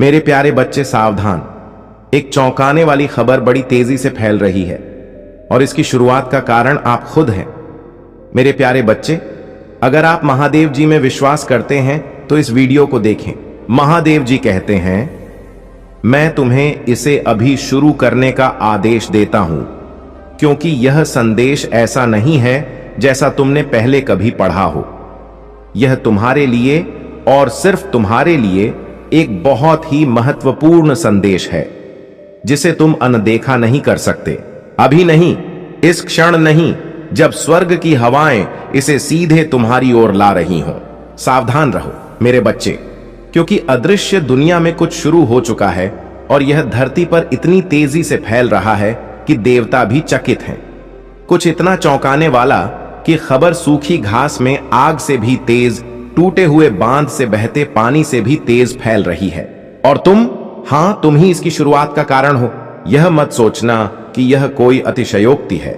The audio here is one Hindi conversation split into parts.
मेरे प्यारे बच्चे सावधान, एक चौंकाने वाली खबर बड़ी तेजी से फैल रही है और इसकी शुरुआत का कारण आप खुद हैं। मेरे प्यारे बच्चे, अगर आप महादेव जी में विश्वास करते हैं तो इस वीडियो को देखें। महादेव जी कहते हैं, मैं तुम्हें इसे अभी शुरू करने का आदेश देता हूं, क्योंकि यह संदेश ऐसा नहीं है जैसा तुमने पहले कभी पढ़ा हो। यह तुम्हारे लिए और सिर्फ तुम्हारे लिए एक बहुत ही महत्वपूर्ण संदेश है, जिसे तुम अनदेखा नहीं कर सकते। अभी नहीं, इस क्षण नहीं, जब स्वर्ग की हवाएं इसे सीधे तुम्हारी ओर ला रही हों। सावधान रहो मेरे बच्चे, क्योंकि अदृश्य दुनिया में कुछ शुरू हो चुका है और यह धरती पर इतनी तेजी से फैल रहा है कि देवता भी चकित हैं। कुछ इतना चौंकाने वाला कि खबर सूखी घास में आग से भी तेज, टूटे हुए बांध से बहते पानी से भी तेज फैल रही है। और तुम ही इसकी शुरुआत का कारण हो। यह मत सोचना कि यह कोई अतिशयोक्ति है,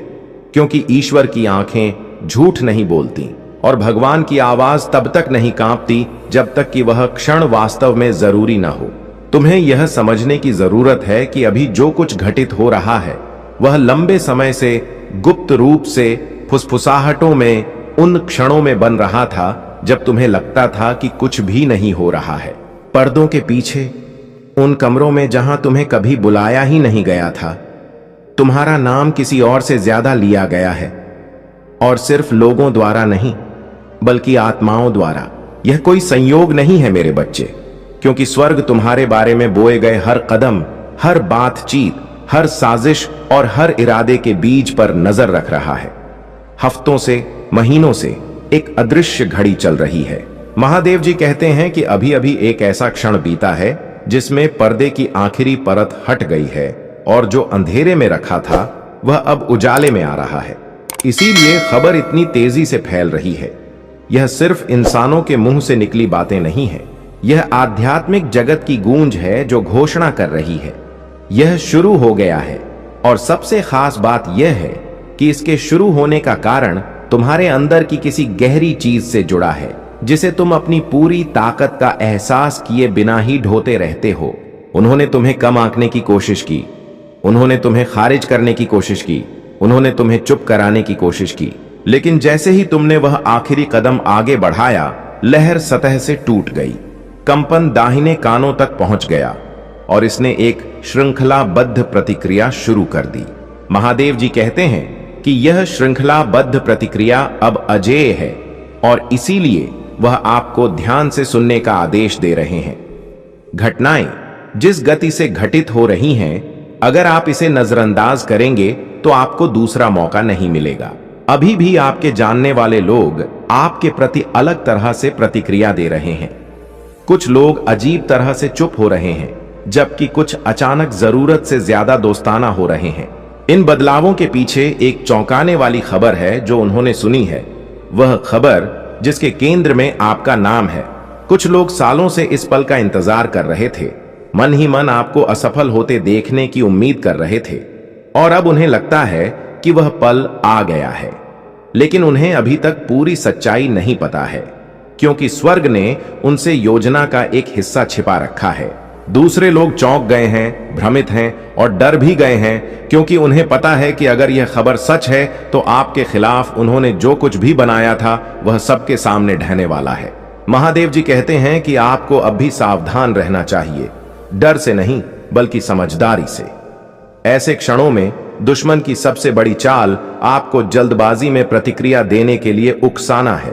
क्योंकि ईश्वर की आंखें झूठ नहीं बोलती और भगवान की आवाज तब तक नहीं कांपती जब तक कि वह क्षण वास्तव में जरूरी ना हो। तुम्हें यह समझने की जरूरत है कि अभी जो कुछ घटित हो रहा है वह लंबे समय से गुप्त रूप से फुसफुसाहटों में उन क्षणों में बन रहा था जब तुम्हें लगता था कि कुछ भी नहीं हो रहा है। पर्दों के पीछे, उन कमरों में जहां तुम्हें कभी बुलाया ही नहीं गया था, तुम्हारा नाम किसी और से ज्यादा लिया गया है, और सिर्फ लोगों द्वारा नहीं बल्कि आत्माओं द्वारा। यह कोई संयोग नहीं है मेरे बच्चे, क्योंकि स्वर्ग तुम्हारे बारे में बोए गए हर कदम, हर बातचीत, हर साजिश और हर इरादे के बीज पर नजर रख रहा है। हफ्तों से, महीनों से एक अदृश्य घड़ी चल रही है। महादेव जी कहते हैं कि अभी अभी एक ऐसा क्षण बीता है जिसमें पर्दे की आखिरी परत हट गई है और जो अंधेरे में रखा था वह अब उजाले में आ रहा है। इसीलिए खबर इतनी तेजी से फैल रही है। यह सिर्फ इंसानों के मुंह से निकली बातें नहीं है, यह आध्यात्मिक जगत की गूंज है जो घोषणा कर रही है, यह शुरू हो गया है। और सबसे खास बात यह है कि इसके शुरू होने का कारण तुम्हारे अंदर की किसी गहरी चीज से जुड़ा है, जिसे तुम अपनी पूरी ताकत का एहसास किए बिना ही ढोते रहते हो। उन्होंने तुम्हें कम आंकने की कोशिश की, उन्होंने तुम्हें खारिज करने की कोशिश की, उन्होंने तुम्हें चुप कराने की कोशिश की, लेकिन जैसे ही तुमने वह आखिरी कदम आगे बढ़ाया, लहर सतह से टूट गई, कंपन दाहिने कानों तक पहुंच गया और इसने एक श्रृंखलाबद्ध प्रतिक्रिया शुरू कर दी। महादेव जी कहते हैं कि यह श्रृंखलाबद्ध प्रतिक्रिया अब अजेय है और इसीलिए वह आपको ध्यान से सुनने का आदेश दे रहे हैं। घटनाएं जिस गति से घटित हो रही हैं, अगर आप इसे नजरअंदाज करेंगे तो आपको दूसरा मौका नहीं मिलेगा। अभी भी आपके जानने वाले लोग आपके प्रति अलग तरह से प्रतिक्रिया दे रहे हैं। कुछ लोग अजीब तरह से चुप हो रहे हैं, जबकि कुछ अचानक जरूरत से ज्यादा दोस्ताना हो रहे हैं। इन बदलावों के पीछे एक चौंकाने वाली खबर है जो उन्होंने सुनी है, वह खबर जिसके केंद्र में आपका नाम है। कुछ लोग सालों से इस पल का इंतजार कर रहे थे, मन ही मन आपको असफल होते देखने की उम्मीद कर रहे थे, और अब उन्हें लगता है कि वह पल आ गया है। लेकिन उन्हें अभी तक पूरी सच्चाई नहीं पता है, क्योंकि स्वर्ग ने उनसे योजना का एक हिस्सा छिपा रखा है। दूसरे लोग चौंक गए हैं, भ्रमित हैं और डर भी गए हैं, क्योंकि उन्हें पता है कि अगर यह खबर सच है तो आपके खिलाफ उन्होंने जो कुछ भी बनाया था वह सबके सामने ढहने वाला है। महादेव जी कहते हैं कि आपको अब भी सावधान रहना चाहिए, डर से नहीं बल्कि समझदारी से। ऐसे क्षणों में दुश्मन की सबसे बड़ी चाल आपको जल्दबाजी में प्रतिक्रिया देने के लिए उकसाना है,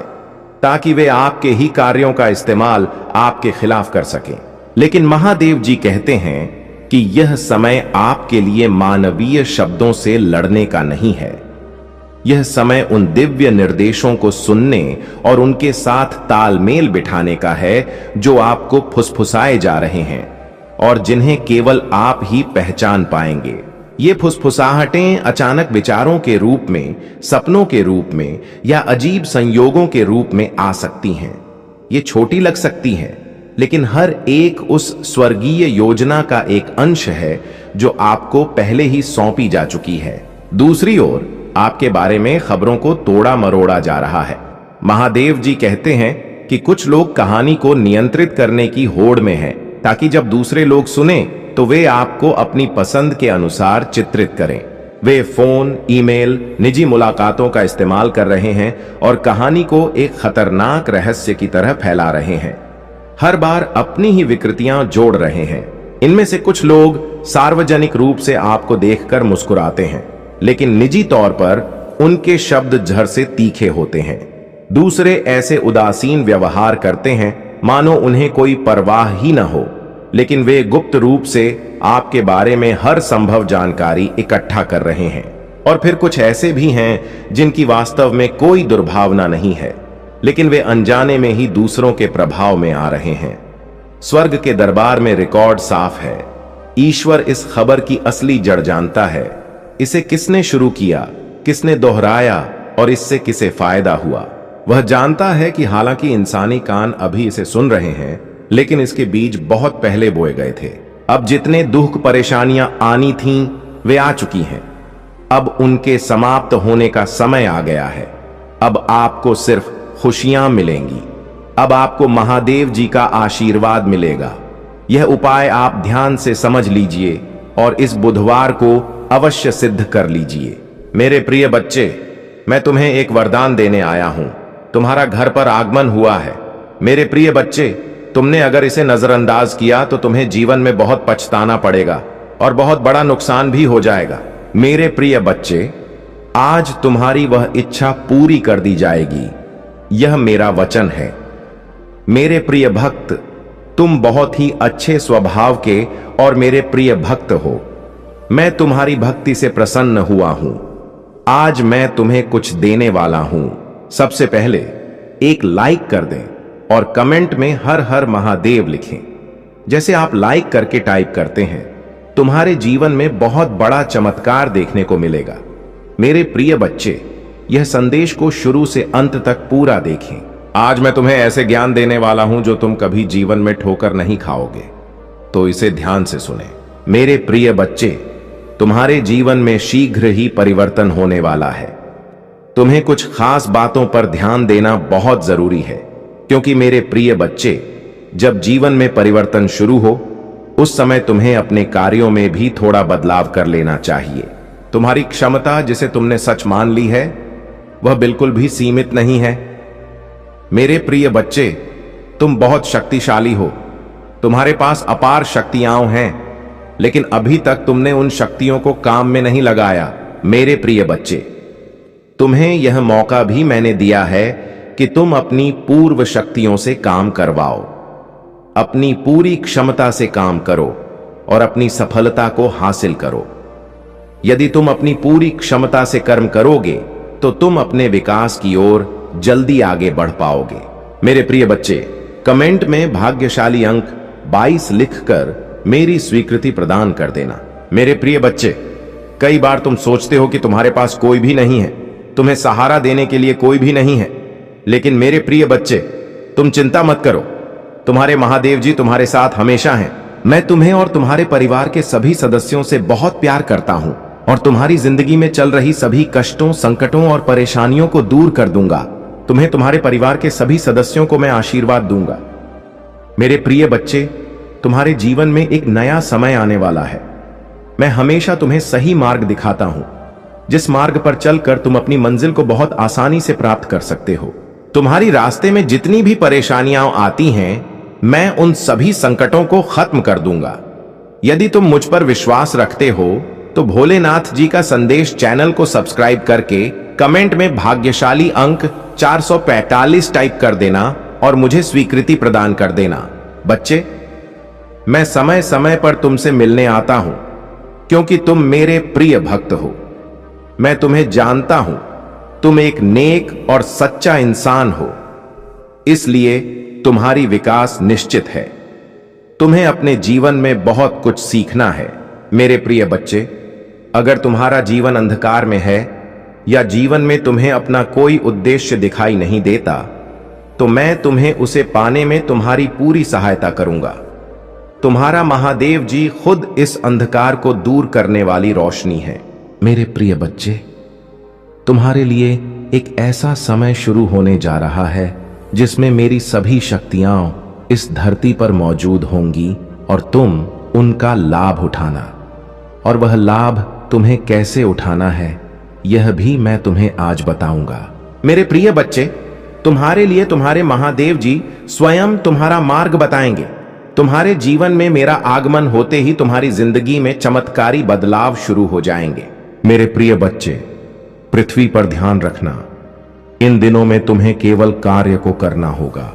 ताकि वे आपके ही कार्यों का इस्तेमाल आपके खिलाफ कर सकें। लेकिन महादेव जी कहते हैं कि यह समय आपके लिए मानवीय शब्दों से लड़ने का नहीं है। यह समय उन दिव्य निर्देशों को सुनने और उनके साथ तालमेल बिठाने का है जो आपको फुसफुसाए जा रहे हैं और जिन्हें केवल आप ही पहचान पाएंगे। ये फुसफुसाहटें अचानक विचारों के रूप में, सपनों के रूप में या अजीब संयोगों के रूप में आ सकती हैं। ये छोटी लग सकती हैं, लेकिन हर एक उस स्वर्गीय योजना का एक अंश है जो आपको पहले ही सौंपी जा चुकी है। दूसरी ओर आपके बारे में खबरों को तोड़ा मरोड़ा जा रहा है। महादेव जी कहते हैं कि कुछ लोग कहानी को नियंत्रित करने की होड़ में हैं, ताकि जब दूसरे लोग सुने तो वे आपको अपनी पसंद के अनुसार चित्रित करें। वे फोन, ईमेल, निजी मुलाकातों का इस्तेमाल कर रहे हैं और कहानी को एक खतरनाक रहस्य की तरह फैला रहे हैं। हर बार अपनी ही विकृतियां जोड़ रहे हैं। इनमें से कुछ लोग सार्वजनिक रूप से आपको देखकर मुस्कुराते हैं, लेकिन निजी तौर पर उनके शब्द झर से तीखे होते हैं। दूसरे ऐसे उदासीन व्यवहार करते हैं मानो उन्हें कोई परवाह ही न हो, लेकिन वे गुप्त रूप से आपके बारे में हर संभव जानकारी इकट्ठा कर रहे हैं। और फिर कुछ ऐसे भी हैं जिनकी वास्तव में कोई दुर्भावना नहीं है, लेकिन वे अनजाने में ही दूसरों के प्रभाव में आ रहे हैं। स्वर्ग के दरबार में रिकॉर्ड साफ है। ईश्वर इस खबर की असली जड़ जानता है। इसे किसने शुरू किया, किसने दोहराया और इससे किसे फायदा हुआ। वह जानता है कि हालांकि इंसानी कान अभी इसे सुन रहे हैं, लेकिन इसके बीज बहुत पहले बोए गए थे। अब जितने दुख परेशानियां आनी थीं, वे आ चुकी हैं। अब उनके समाप्त होने का समय आ गया है। अब आपको सिर्फ खुशियां मिलेंगी। अब आपको महादेव जी का आशीर्वाद मिलेगा। यह उपाय आप ध्यान से समझ लीजिए और इस बुधवार को अवश्य सिद्ध कर लीजिए। मेरे प्रिय बच्चे, मैं तुम्हें एक वरदान देने आया हूं। तुम्हारा घर पर आगमन हुआ है। मेरे प्रिय बच्चे, तुमने अगर इसे नजरअंदाज किया तो तुम्हें जीवन में बहुत पछताना पड़ेगा और बहुत बड़ा नुकसान भी हो जाएगा। मेरे प्रिय बच्चे, आज तुम्हारी वह इच्छा पूरी कर दी जाएगी। यह मेरा वचन है। मेरे प्रिय भक्त, तुम बहुत ही अच्छे स्वभाव के और मेरे प्रिय भक्त हो। मैं तुम्हारी भक्ति से प्रसन्न हुआ हूं। आज मैं तुम्हें कुछ देने वाला हूं। सबसे पहले एक लाइक कर दें और कमेंट में हर हर महादेव लिखें। जैसे आप लाइक करके टाइप करते हैं, तुम्हारे जीवन में बहुत बड़ा चमत्कार देखने को मिलेगा। मेरे प्रिय बच्चे, यह संदेश को शुरू से अंत तक पूरा देखें। आज मैं तुम्हें ऐसे ज्ञान देने वाला हूं जो तुम कभी जीवन में ठोकर नहीं खाओगे, तो इसे ध्यान से सुने। मेरे प्रिय बच्चे, तुम्हारे जीवन में शीघ्र ही परिवर्तन होने वाला है। तुम्हें कुछ खास बातों पर ध्यान देना बहुत जरूरी है, क्योंकि मेरे प्रिय बच्चे, जब जीवन में परिवर्तन शुरू हो, उस समय तुम्हें अपने कार्यों में भी थोड़ा बदलाव कर लेना चाहिए। तुम्हारी क्षमता जिसे तुमने सच मान ली है, वह बिल्कुल भी सीमित नहीं है। मेरे प्रिय बच्चे, तुम बहुत शक्तिशाली हो। तुम्हारे पास अपार शक्तियां हैं, लेकिन अभी तक तुमने उन शक्तियों को काम में नहीं लगाया। मेरे प्रिय बच्चे, तुम्हें यह मौका भी मैंने दिया है कि तुम अपनी पूर्व शक्तियों से काम करवाओ। अपनी पूरी क्षमता से काम करो और अपनी सफलता को हासिल करो। यदि तुम अपनी पूरी क्षमता से कर्म करोगे तो तुम अपने विकास की ओर जल्दी आगे बढ़ पाओगे। मेरे प्रिय बच्चे, कमेंट में भाग्यशाली अंक 22 लिखकर मेरी स्वीकृति प्रदान कर देना। मेरे प्रिय बच्चे, कई बार तुम सोचते हो कि तुम्हारे पास कोई भी नहीं है, तुम्हें सहारा देने के लिए कोई भी नहीं है, लेकिन मेरे प्रिय बच्चे, तुम चिंता मत करो। तुम्हारे महादेव जी तुम्हारे साथ हमेशा हैं। मैं तुम्हें और तुम्हारे परिवार के सभी सदस्यों से बहुत प्यार करता हूं और तुम्हारी जिंदगी में चल रही सभी कष्टों, संकटों और परेशानियों को दूर कर दूंगा। तुम्हें तुम्हारे परिवार के सभी सदस्यों को मैं आशीर्वाद दूंगा। मेरे प्रिय बच्चे, तुम्हारे जीवन में एक नया समय आने वाला है। मैं हमेशा तुम्हें सही मार्ग दिखाता हूं, जिस मार्ग पर चलकर तुम अपनी मंजिल को बहुत आसानी से प्राप्त कर सकते हो। तुम्हारी रास्ते में जितनी भी परेशानियां आती हैं, मैं उन सभी संकटों को खत्म कर दूंगा। यदि तुम मुझ पर विश्वास रखते हो तो भोलेनाथ जी का संदेश चैनल को सब्सक्राइब करके कमेंट में भाग्यशाली अंक 445 टाइप कर देना और मुझे स्वीकृति प्रदान कर देना। बच्चे, मैं समय समय पर तुमसे मिलने आता हूं, क्योंकि तुम मेरे प्रिय भक्त हो। मैं तुम्हें जानता हूं, तुम एक नेक और सच्चा इंसान हो, इसलिए तुम्हारी विकास निश्चित है। तुम्हें अपने जीवन में बहुत कुछ सीखना है। मेरे प्रिय बच्चे, अगर तुम्हारा जीवन अंधकार में है या जीवन में तुम्हें अपना कोई उद्देश्य दिखाई नहीं देता, तो मैं तुम्हें उसे पाने में तुम्हारी पूरी सहायता करूंगा। तुम्हारा महादेव जी खुद इस अंधकार को दूर करने वाली रोशनी है। मेरे प्रिय बच्चे, तुम्हारे लिए एक ऐसा समय शुरू होने जा रहा है जिसमें मेरी सभी शक्तियां इस धरती पर मौजूद होंगी और तुम उनका लाभ उठाना। और वह लाभ तुम्हें कैसे उठाना है यह भी मैं तुम्हें आज बताऊंगा। मेरे प्रिय बच्चे, तुम्हारे लिए तुम्हारे महादेव जी स्वयं तुम्हारा मार्ग बताएंगे। तुम्हारे जीवन में मेरा आगमन होते ही तुम्हारी जिंदगी में चमत्कारी बदलाव शुरू हो जाएंगे। मेरे प्रिय बच्चे, पृथ्वी पर ध्यान रखना। इन दिनों में तुम्हें केवल कार्य को करना होगा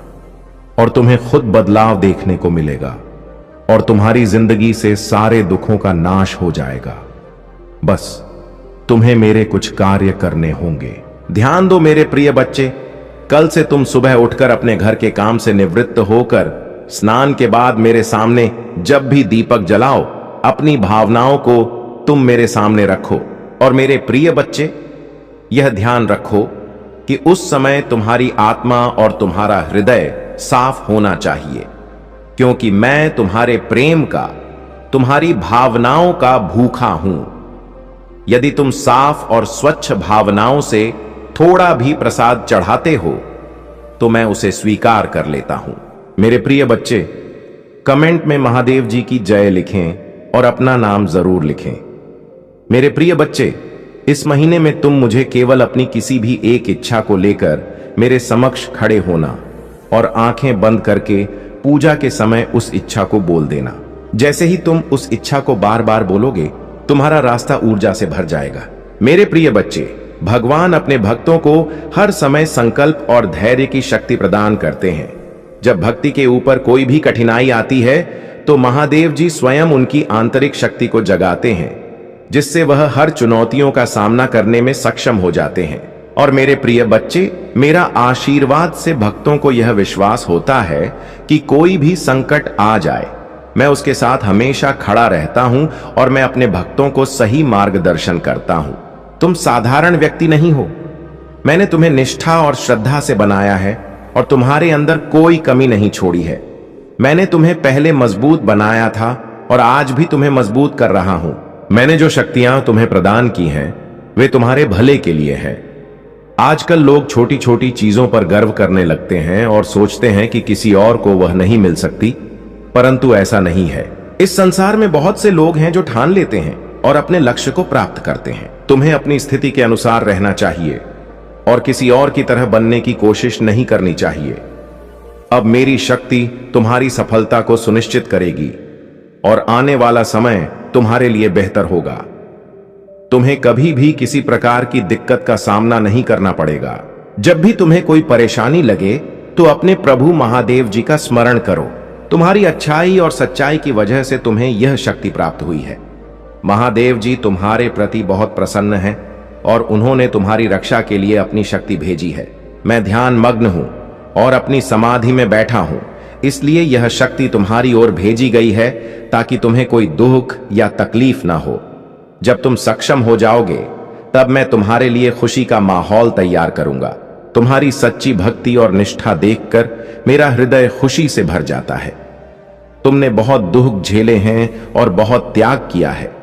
और तुम्हें खुद बदलाव देखने को मिलेगा और तुम्हारी जिंदगी से सारे दुखों का नाश हो जाएगा। बस तुम्हें मेरे कुछ कार्य करने होंगे। ध्यान दो मेरे प्रिय बच्चे, कल से तुम सुबह उठकर अपने घर के काम से निवृत्त होकर स्नान के बाद मेरे सामने जब भी दीपक जलाओ, अपनी भावनाओं को तुम मेरे सामने रखो। और मेरे प्रिय बच्चे, यह ध्यान रखो कि उस समय तुम्हारी आत्मा और तुम्हारा हृदय साफ होना चाहिए, क्योंकि मैं तुम्हारे प्रेम का, तुम्हारी भावनाओं का भूखा हूं। यदि तुम साफ और स्वच्छ भावनाओं से थोड़ा भी प्रसाद चढ़ाते हो तो मैं उसे स्वीकार कर लेता हूं। मेरे प्रिय बच्चे, कमेंट में महादेव जी की जय लिखें और अपना नाम जरूर लिखें। मेरे प्रिय बच्चे, इस महीने में तुम मुझे केवल अपनी किसी भी एक इच्छा को लेकर मेरे समक्ष खड़े होना और आंखें बंद करके पूजा के उस उस इच्छा को बोल देना। जैसे ही तुम उस इच्छा को बार बार बोलोगे, तुम्हारा रास्ता ऊर्जा से भर जाएगा। मेरे प्रिय बच्चे, भगवान अपने भक्तों को हर समय संकल्प और धैर्य की शक्ति प्रदान करते हैं। जब भक्ति के ऊपर कोई भी कठिनाई आती है तो महादेव जी स्वयं उनकी आंतरिक शक्ति को जगाते हैं, जिससे वह हर चुनौतियों का सामना करने में सक्षम हो जाते हैं। और मेरे प्रिय बच्चे, मेरा आशीर्वाद से भक्तों को यह विश्वास होता है कि कोई भी संकट आ जाए, मैं उसके साथ हमेशा खड़ा रहता हूं और मैं अपने भक्तों को सही मार्गदर्शन करता हूं। तुम साधारण व्यक्ति नहीं हो, मैंने तुम्हें निष्ठा और श्रद्धा से बनाया है और तुम्हारे अंदर कोई कमी नहीं छोड़ी है। मैंने तुम्हें पहले मजबूत बनाया था और आज भी तुम्हें मजबूत कर रहा हूं। मैंने जो शक्तियां तुम्हें प्रदान की हैं वे तुम्हारे भले के लिए हैं। आजकल लोग छोटी छोटी चीजों पर गर्व करने लगते हैं और सोचते हैं कि किसी और को वह नहीं मिल सकती, परंतु ऐसा नहीं है। इस संसार में बहुत से लोग हैं जो ठान लेते हैं और अपने लक्ष्य को प्राप्त करते हैं। तुम्हें अपनी स्थिति के अनुसार रहना चाहिए और किसी और की तरह बनने की कोशिश नहीं करनी चाहिए। अब मेरी शक्ति तुम्हारी सफलता को सुनिश्चित करेगी और आने वाला समय तुम्हारे लिए बेहतर होगा। तुम्हें कभी भी किसी प्रकार की दिक्कत का सामना नहीं करना पड़ेगा। जब भी तुम्हें कोई परेशानी लगे तो अपने प्रभु महादेव जी का स्मरण करो। तुम्हारी अच्छाई और सच्चाई की वजह से तुम्हें यह शक्ति प्राप्त हुई है। महादेव जी तुम्हारे प्रति बहुत प्रसन्न हैं और उन्होंने तुम्हारी रक्षा के लिए अपनी शक्ति भेजी है। मैं ध्यान मग्न हूं और अपनी समाधि में बैठा हूं, इसलिए यह शक्ति तुम्हारी ओर भेजी गई है ताकि तुम्हें कोई दुख या तकलीफ ना हो। जब तुम सक्षम हो जाओगे तब मैं तुम्हारे लिए खुशी का माहौल तैयार करूंगा। तुम्हारी सच्ची भक्ति और निष्ठा देखकर मेरा हृदय खुशी से भर जाता है। तुमने बहुत दुख झेले हैं और बहुत त्याग किया है।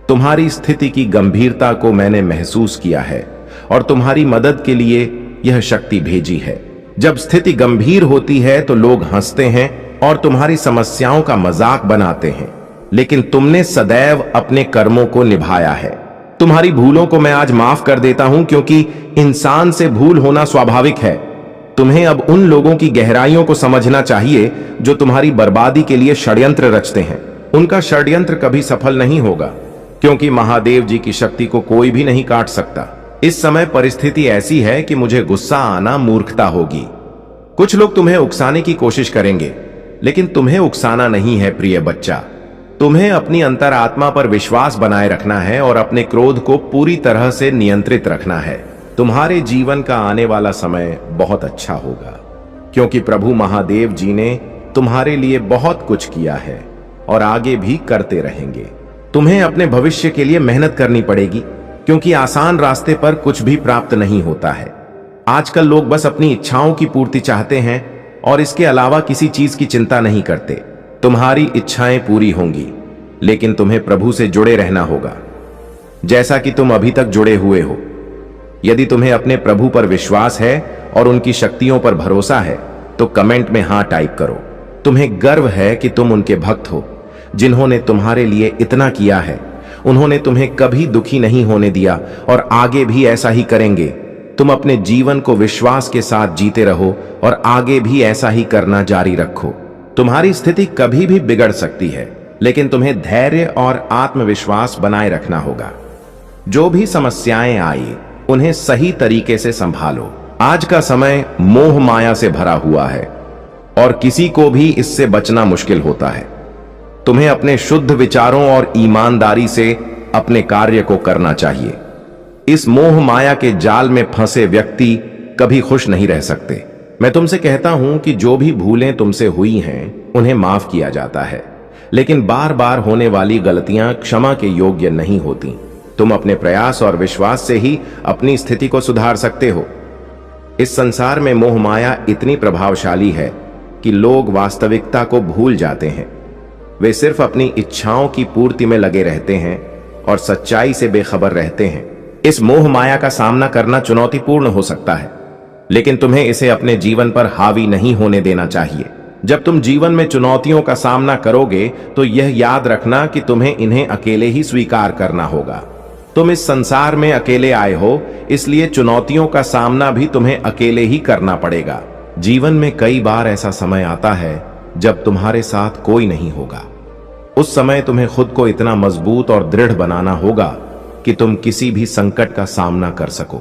तुम्हारी स्थिति की गंभीरता को मैंने महसूस किया है और तुम्हारी मदद के लिए यह शक्ति भेजी है। जब स्थिति गंभीर होती है तो लोग हंसते हैं और तुम्हारी समस्याओं का मजाक बनाते हैं, लेकिन तुमने सदैव अपने कर्मों को निभाया है। तुम्हारी भूलों को मैं आज माफ कर देता हूं, क्योंकि इंसान से भूल होना स्वाभाविक है। तुम्हें अब उन लोगों की गहराइयों को समझना चाहिए जो तुम्हारी बर्बादी के लिए षड्यंत्र रचते हैं। उनका षड्यंत्र कभी सफल नहीं होगा, क्योंकि महादेव जी की शक्ति को कोई भी नहीं काट सकता। इस समय परिस्थिति ऐसी है कि मुझे गुस्सा आना मूर्खता होगी। कुछ लोग तुम्हें उकसाने की कोशिश करेंगे, लेकिन तुम्हें उकसाना नहीं है प्रिय बच्चा। तुम्हें अपनी अंतरात्मा पर विश्वास बनाए रखना है और अपने क्रोध को पूरी तरह से नियंत्रित रखना है। तुम्हारे जीवन का आने वाला समय बहुत अच्छा होगा, क्योंकि प्रभु महादेव जी ने तुम्हारे लिए बहुत कुछ किया है और आगे भी करते रहेंगे। तुम्हें अपने भविष्य के लिए मेहनत करनी पड़ेगी, क्योंकि आसान रास्ते पर कुछ भी प्राप्त नहीं होता है। आजकल लोग बस अपनी इच्छाओं की पूर्ति चाहते हैं और इसके अलावा किसी चीज की चिंता नहीं करते। तुम्हारी इच्छाएं पूरी होंगी, लेकिन तुम्हें प्रभु से जुड़े रहना होगा, जैसा कि तुम अभी तक जुड़े हुए हो। यदि तुम्हें अपने प्रभु पर विश्वास है और उनकी शक्तियों पर भरोसा है तो कमेंट में हां टाइप करो। तुम्हें गर्व है कि तुम उनके भक्त हो, जिन्होंने तुम्हारे लिए इतना किया है। उन्होंने तुम्हें कभी दुखी नहीं होने दिया और आगे भी ऐसा ही करेंगे। तुम अपने जीवन को विश्वास के साथ जीते रहो और आगे भी ऐसा ही करना जारी रखो। तुम्हारी स्थिति कभी भी बिगड़ सकती है, लेकिन तुम्हें धैर्य और आत्मविश्वास बनाए रखना होगा। जो भी समस्याएं आई, उन्हें सही तरीके से संभालो। आज का समय मोह माया से भरा हुआ है और किसी को भी इससे बचना मुश्किल होता है। तुम्हें अपने शुद्ध विचारों और ईमानदारी से अपने कार्य को करना चाहिए। इस मोह माया के जाल में फंसे व्यक्ति कभी खुश नहीं रह सकते। मैं तुमसे कहता हूं कि जो भी भूलें तुमसे हुई हैं, उन्हें माफ किया जाता है, लेकिन बार बार होने वाली गलतियां क्षमा के योग्य नहीं होती। तुम अपने प्रयास और विश्वास से ही अपनी स्थिति को सुधार सकते हो। इस संसार में मोह माया इतनी प्रभावशाली है कि लोग वास्तविकता को भूल जाते हैं। वे सिर्फ अपनी इच्छाओं की पूर्ति में लगे रहते हैं और सच्चाई से बेखबर रहते हैं। इस मोह माया का सामना करना चुनौतीपूर्ण हो सकता है, लेकिन तुम्हें इसे अपने जीवन पर हावी नहीं होने देना चाहिए। जब तुम जीवन में चुनौतियों का सामना करोगे तो यह याद रखना कि तुम्हें इन्हें अकेले ही स्वीकार करना होगा। तुम इस संसार में अकेले आए हो, इसलिए चुनौतियों का सामना भी तुम्हें अकेले ही करना पड़ेगा। जीवन में कई बार ऐसा समय आता है जब तुम्हारे साथ कोई नहीं होगा। उस समय तुम्हें खुद को इतना मजबूत और दृढ़ बनाना होगा कि तुम किसी भी संकट का सामना कर सको।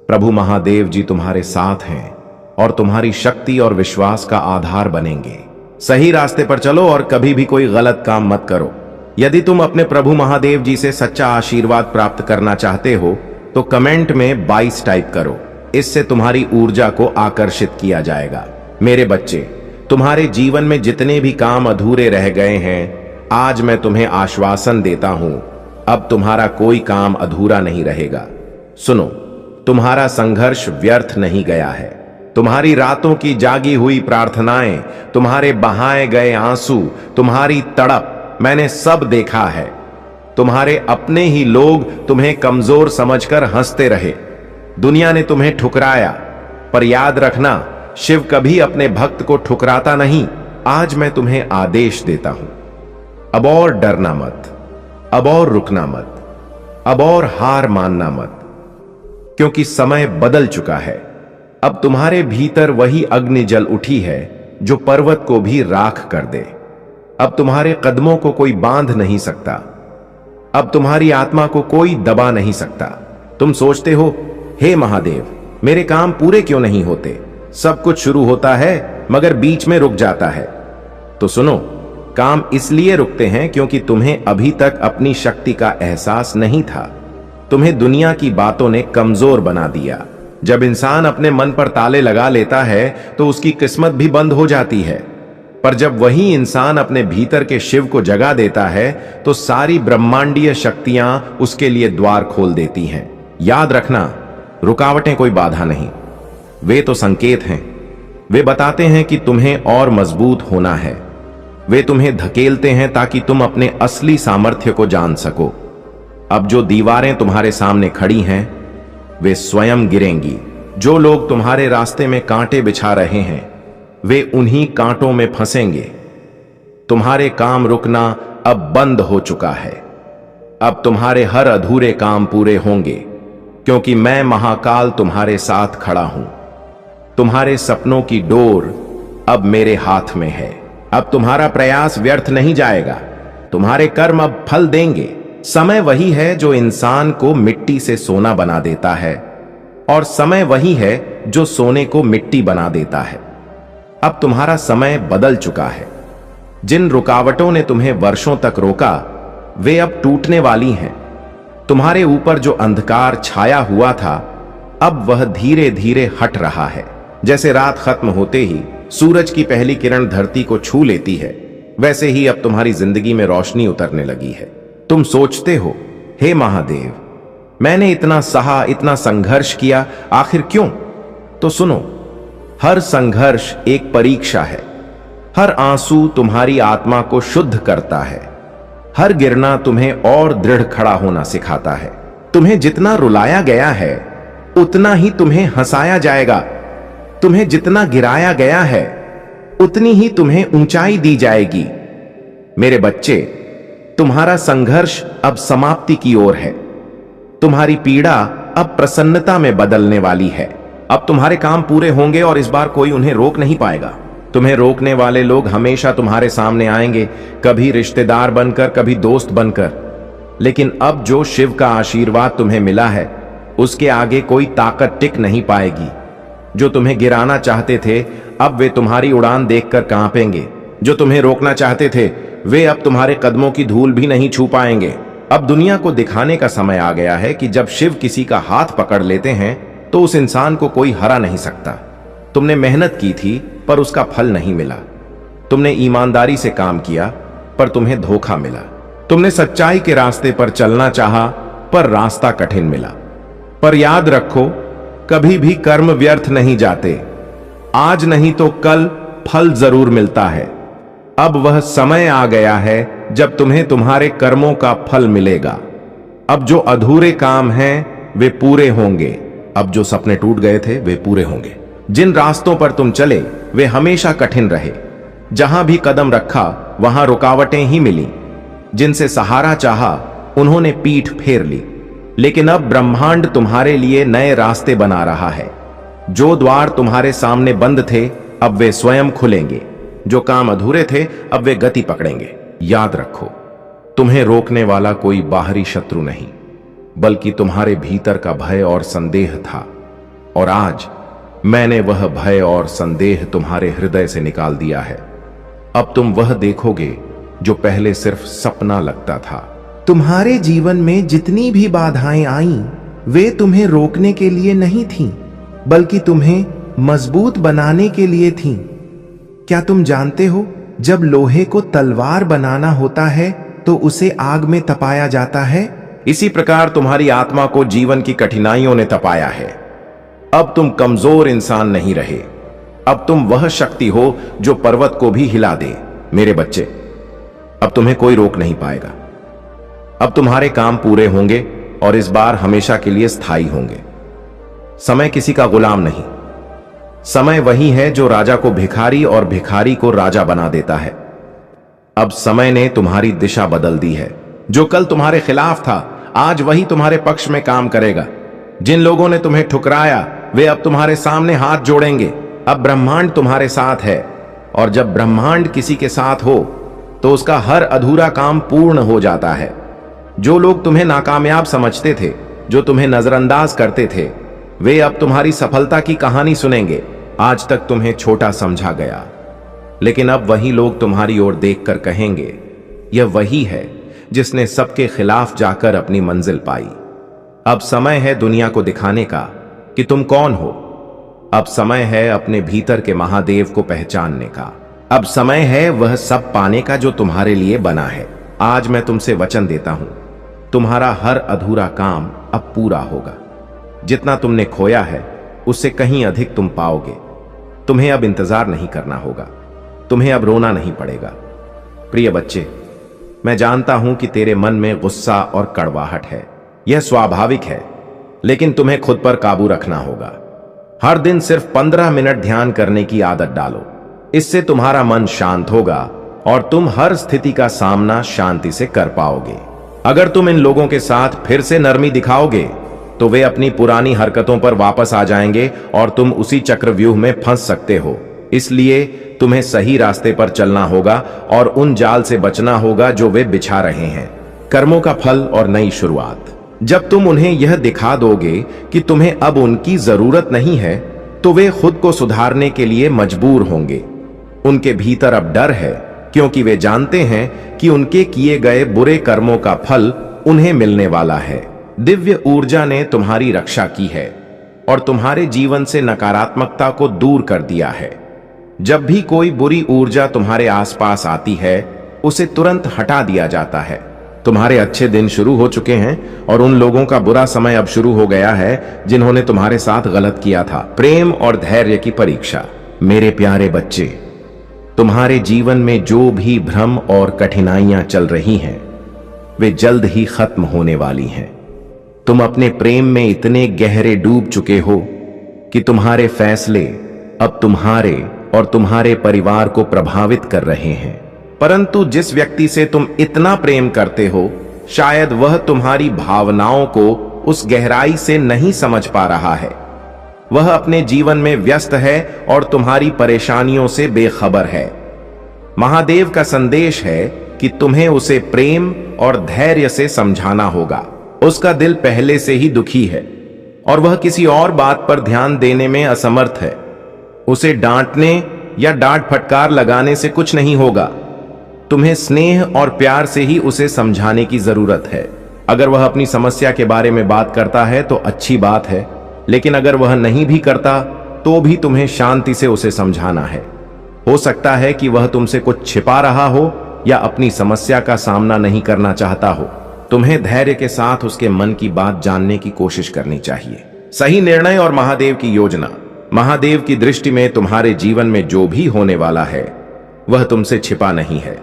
प्रभु महादेव जी तुम्हारे साथ हैं और तुम्हारी शक्ति और विश्वास का आधार बनेंगे। सही रास्ते पर चलो और कभी भी कोई गलत काम मत करो। यदि तुम अपने प्रभु महादेव जी से सच्चा आशीर्वाद प्राप्त करना चाहते हो तो कमेंट में 22 टाइप करो। इससे तुम्हारी ऊर्जा को आकर्षित किया जाएगा। मेरे बच्चे, तुम्हारे जीवन में जितने भी काम अधूरे रह गए हैं, आज मैं तुम्हें आश्वासन देता हूं, अब तुम्हारा कोई काम अधूरा नहीं रहेगा। सुनो, तुम्हारा संघर्ष व्यर्थ नहीं गया है। तुम्हारी रातों की जागी हुई प्रार्थनाएं, तुम्हारे बहाए गए आंसू, तुम्हारी तड़प मैंने सब देखा है। तुम्हारे अपने ही लोग तुम्हें कमजोर समझकर हंसते रहे। दुनिया ने तुम्हें ठुकराया, पर याद रखना, शिव कभी अपने भक्त को ठुकराता नहीं। आज मैं तुम्हें आदेश देता हूं, अब और डरना मत, अब और रुकना मत, अब और हार मानना मत, क्योंकि समय बदल चुका है। अब तुम्हारे भीतर वही अग्नि जल उठी है जो पर्वत को भी राख कर दे। अब तुम्हारे कदमों को कोई बांध नहीं सकता। अब तुम्हारी आत्मा को कोई दबा नहीं सकता। तुम सोचते हो, हे महादेव, मेरे काम पूरे क्यों नहीं होते? सब कुछ शुरू होता है मगर बीच में रुक जाता है। तो सुनो, काम इसलिए रुकते हैं क्योंकि तुम्हें अभी तक अपनी शक्ति का एहसास नहीं था। तुम्हें दुनिया की बातों ने कमजोर बना दिया। जब इंसान अपने मन पर ताले लगा लेता है तो उसकी किस्मत भी बंद हो जाती है, पर जब वही इंसान अपने भीतर के शिव को जगा देता है तो सारी ब्रह्मांडीय शक्तियां उसके लिए द्वार खोल देती हैं। याद रखना, रुकावटें कोई बाधा नहीं, वे तो संकेत हैं। वे बताते हैं कि तुम्हें और मजबूत होना है। वे तुम्हें धकेलते हैं ताकि तुम अपने असली सामर्थ्य को जान सको। अब जो दीवारें तुम्हारे सामने खड़ी हैं, वे स्वयं गिरेंगी। जो लोग तुम्हारे रास्ते में कांटे बिछा रहे हैं, वे उन्हीं कांटों में फंसेंगे। तुम्हारे काम रुकना अब बंद हो चुका है। अब तुम्हारे हर अधूरे काम पूरे होंगे, क्योंकि मैं महाकाल तुम्हारे साथ खड़ा हूं। तुम्हारे सपनों की डोर अब मेरे हाथ में है। अब तुम्हारा प्रयास व्यर्थ नहीं जाएगा। तुम्हारे कर्म अब फल देंगे। समय वही है जो इंसान को मिट्टी से सोना बना देता है, और समय वही है जो सोने को मिट्टी बना देता है। अब तुम्हारा समय बदल चुका है। जिन रुकावटों ने तुम्हें वर्षों तक रोका, वे अब टूटने वाली हैं। तुम्हारे ऊपर जो अंधकार छाया हुआ था, अब वह धीरे धीरे हट रहा है। जैसे रात खत्म होते ही सूरज की पहली किरण धरती को छू लेती है, वैसे ही अब तुम्हारी जिंदगी में रोशनी उतरने लगी है। तुम सोचते हो, हे महादेव, मैंने इतना सहा, इतना संघर्ष किया, आखिर क्यों? तो सुनो, हर संघर्ष एक परीक्षा है। हर आंसू तुम्हारी आत्मा को शुद्ध करता है। हर गिरना तुम्हें और दृढ़ खड़ा होना सिखाता है। तुम्हें जितना रुलाया गया है, उतना ही तुम्हें हंसाया जाएगा। तुम्हें जितना गिराया गया है, उतनी ही तुम्हें ऊंचाई दी जाएगी। मेरे बच्चे, तुम्हारा संघर्ष अब समाप्ति की ओर है। तुम्हारी पीड़ा अब प्रसन्नता में बदलने वाली है। अब तुम्हारे काम पूरे होंगे और इस बार कोई उन्हें रोक नहीं पाएगा। तुम्हें रोकने वाले लोग हमेशा तुम्हारे सामने आएंगे, कभी रिश्तेदार बनकर, कभी दोस्त बनकर। लेकिन अब जो शिव का आशीर्वाद तुम्हें मिला है, उसके आगे कोई ताकत टिक नहीं पाएगी। जो तुम्हें गिराना चाहते थे, अब वे तुम्हारी उड़ान देखकर कांपेंगे। जो तुम्हें रोकना चाहते थे, वे अब तुम्हारे कदमों की धूल भी नहीं छू पाएंगे। अब दुनिया को दिखाने का समय आ गया है कि जब शिव किसी का हाथ पकड़ लेते हैं तो उस इंसान को कोई हरा नहीं सकता। तुमने मेहनत की थी पर उसका फल नहीं मिला। तुमने ईमानदारी से काम किया पर तुम्हें धोखा मिला। तुमने सच्चाई के रास्ते पर चलना चाहा पर रास्ता कठिन मिला। पर याद रखो, कभी भी कर्म व्यर्थ नहीं जाते। आज नहीं तो कल फल जरूर मिलता है। अब वह समय आ गया है जब तुम्हें तुम्हारे कर्मों का फल मिलेगा। अब जो अधूरे काम हैं वे पूरे होंगे। अब जो सपने टूट गए थे वे पूरे होंगे। जिन रास्तों पर तुम चले वे हमेशा कठिन रहे। जहां भी कदम रखा वहां रुकावटें ही मिली। जिनसे सहारा चाहा उन्होंने पीठ फेर ली। लेकिन अब ब्रह्मांड तुम्हारे लिए नए रास्ते बना रहा है। जो द्वार तुम्हारे सामने बंद थे अब वे स्वयं खुलेंगे। जो काम अधूरे थे अब वे गति पकड़ेंगे। याद रखो, तुम्हें रोकने वाला कोई बाहरी शत्रु नहीं, बल्कि तुम्हारे भीतर का भय और संदेह था। और आज मैंने वह भय और संदेह तुम्हारे हृदय से निकाल दिया है। अब तुम वह देखोगे जो पहले सिर्फ सपना लगता था। तुम्हारे जीवन में जितनी भी बाधाएं आईं, वे तुम्हें रोकने के लिए नहीं थीं, बल्कि तुम्हें मजबूत बनाने के लिए थीं। क्या तुम जानते हो, जब लोहे को तलवार बनाना होता है तो उसे आग में तपाया जाता है? इसी प्रकार तुम्हारी आत्मा को जीवन की कठिनाइयों ने तपाया है। अब तुम कमजोर इंसान नहीं रहे। अब तुम वह शक्ति हो जो पर्वत को भी हिला दे। मेरे बच्चे, अब तुम्हें कोई रोक नहीं पाएगा। अब तुम्हारे काम पूरे होंगे और इस बार हमेशा के लिए स्थायी होंगे। समय किसी का गुलाम नहीं। समय वही है जो राजा को भिखारी और भिखारी को राजा बना देता है। अब समय ने तुम्हारी दिशा बदल दी है। जो कल तुम्हारे खिलाफ था, आज वही तुम्हारे पक्ष में काम करेगा। जिन लोगों ने तुम्हें ठुकराया, वे अब तुम्हारे सामने हाथ जोड़ेंगे। अब ब्रह्मांड तुम्हारे साथ है, और जब ब्रह्मांड किसी के साथ हो तो उसका हर अधूरा काम पूर्ण हो जाता है। जो लोग तुम्हें नाकामयाब समझते थे, जो तुम्हें नजरअंदाज करते थे, वे अब तुम्हारी सफलता की कहानी सुनेंगे। आज तक तुम्हें छोटा समझा गया, लेकिन अब वही लोग तुम्हारी ओर देखकर कहेंगे, यह वही है जिसने सबके खिलाफ जाकर अपनी मंजिल पाई। अब समय है दुनिया को दिखाने का कि तुम कौन हो। अब समय है अपने भीतर के महादेव को पहचानने का। अब समय है वह सब पाने का जो तुम्हारे लिए बना है। आज मैं तुमसे वचन देता हूं, तुम्हारा हर अधूरा काम अब पूरा होगा। जितना तुमने खोया है उससे कहीं अधिक तुम पाओगे। तुम्हें अब इंतजार नहीं करना होगा। तुम्हें अब रोना नहीं पड़ेगा। प्रिय बच्चे, मैं जानता हूं कि तेरे मन में गुस्सा और कड़वाहट है। यह स्वाभाविक है, लेकिन तुम्हें खुद पर काबू रखना होगा। हर दिन सिर्फ 15 मिनट ध्यान करने की आदत डालो। इससे तुम्हारा मन शांत होगा और तुम हर स्थिति का सामना शांति से कर पाओगे। अगर तुम इन लोगों के साथ फिर से नरमी दिखाओगे तो वे अपनी पुरानी हरकतों पर वापस आ जाएंगे और तुम उसी चक्रव्यूह में फंस सकते हो। इसलिए तुम्हें सही रास्ते पर चलना होगा और उन जाल से बचना होगा जो वे बिछा रहे हैं। कर्मों का फल और नई शुरुआत। जब तुम उन्हें यह दिखा दोगे कि तुम्हें अब उनकी जरूरत नहीं है, तो वे खुद को सुधारने के लिए मजबूर होंगे। उनके भीतर अब डर है, क्योंकि वे जानते हैं कि उनके किए गए बुरे कर्मों का फल उन्हें मिलने वाला है। दिव्य ऊर्जा ने तुम्हारी रक्षा की है और तुम्हारे जीवन से नकारात्मकता को दूर कर दिया है। जब भी कोई बुरी ऊर्जा तुम्हारे आसपास आती है, उसे तुरंत हटा दिया जाता है। तुम्हारे अच्छे दिन शुरू हो चुके हैं और उन लोगों का बुरा समय अब शुरू हो गया है जिन्होंने तुम्हारे साथ गलत किया था। प्रेम और धैर्य की परीक्षा। मेरे प्यारे बच्चे, तुम्हारे जीवन में जो भी भ्रम और कठिनाइयां चल रही हैं, वे जल्द ही खत्म होने वाली हैं। तुम अपने प्रेम में इतने गहरे डूब चुके हो कि तुम्हारे फैसले अब तुम्हारे और तुम्हारे परिवार को प्रभावित कर रहे हैं। परंतु जिस व्यक्ति से तुम इतना प्रेम करते हो, शायद वह तुम्हारी भावनाओं को उस गहराई से नहीं समझ पा रहा है। वह अपने जीवन में व्यस्त है और तुम्हारी परेशानियों से बेखबर है। महादेव का संदेश है कि तुम्हें उसे प्रेम और धैर्य से समझाना होगा। उसका दिल पहले से ही दुखी है और वह किसी और बात पर ध्यान देने में असमर्थ है। उसे डांटने या डांट फटकार लगाने से कुछ नहीं होगा। तुम्हें स्नेह और प्यार से ही उसे समझाने की जरूरत है। अगर वह अपनी समस्या के बारे में बात करता है तो अच्छी बात है, लेकिन अगर वह नहीं भी करता तो भी तुम्हें शांति से उसे समझाना है। हो सकता है कि वह तुमसे कुछ छिपा रहा हो या अपनी समस्या का सामना नहीं करना चाहता हो। तुम्हें धैर्य के साथ उसके मन की बात जानने की कोशिश करनी चाहिए। सही निर्णय और महादेव की योजना। महादेव की दृष्टि में तुम्हारे जीवन में जो भी होने वाला है वह तुमसे छिपा नहीं है।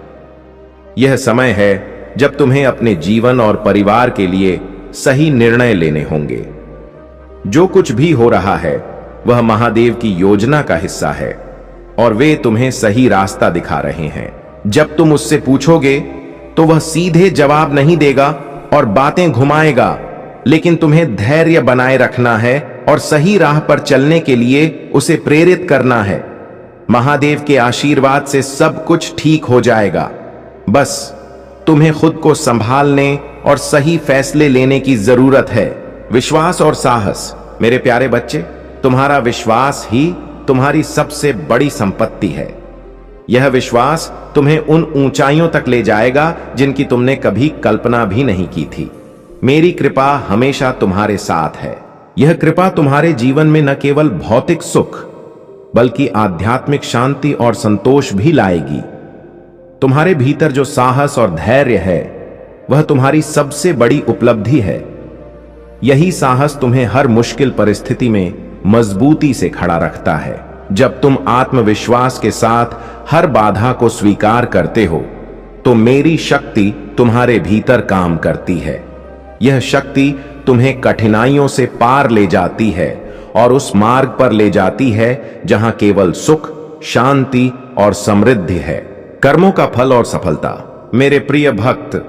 यह समय है जब तुम्हें अपने जीवन और परिवार के लिए सही निर्णय लेने होंगे। जो कुछ भी हो रहा है वह महादेव की योजना का हिस्सा है और वे तुम्हें सही रास्ता दिखा रहे हैं। जब तुम उससे पूछोगे तो वह सीधे जवाब नहीं देगा और बातें घुमाएगा, लेकिन तुम्हें धैर्य बनाए रखना है और सही राह पर चलने के लिए उसे प्रेरित करना है। महादेव के आशीर्वाद से सब कुछ ठीक हो जाएगा। बस तुम्हें खुद को संभालने और सही फैसले लेने की जरूरत है। विश्वास और साहस। मेरे प्यारे बच्चे, तुम्हारा विश्वास ही तुम्हारी सबसे बड़ी संपत्ति है। यह विश्वास तुम्हें उन ऊंचाइयों तक ले जाएगा जिनकी तुमने कभी कल्पना भी नहीं की थी। मेरी कृपा हमेशा तुम्हारे साथ है। यह कृपा तुम्हारे जीवन में न केवल भौतिक सुख बल्कि आध्यात्मिक शांति और संतोष भी लाएगी। तुम्हारे भीतर जो साहस और धैर्य है वह तुम्हारी सबसे बड़ी उपलब्धि है। यही साहस तुम्हें हर मुश्किल परिस्थिति में मजबूती से खड़ा रखता है। जब तुम आत्मविश्वास के साथ हर बाधा को स्वीकार करते हो तो मेरी शक्ति तुम्हारे भीतर काम करती है। यह शक्ति तुम्हें कठिनाइयों से पार ले जाती है और उस मार्ग पर ले जाती है जहां केवल सुख, शांति और समृद्धि है। कर्मों का फल और सफलता। मेरे प्रिय भक्त,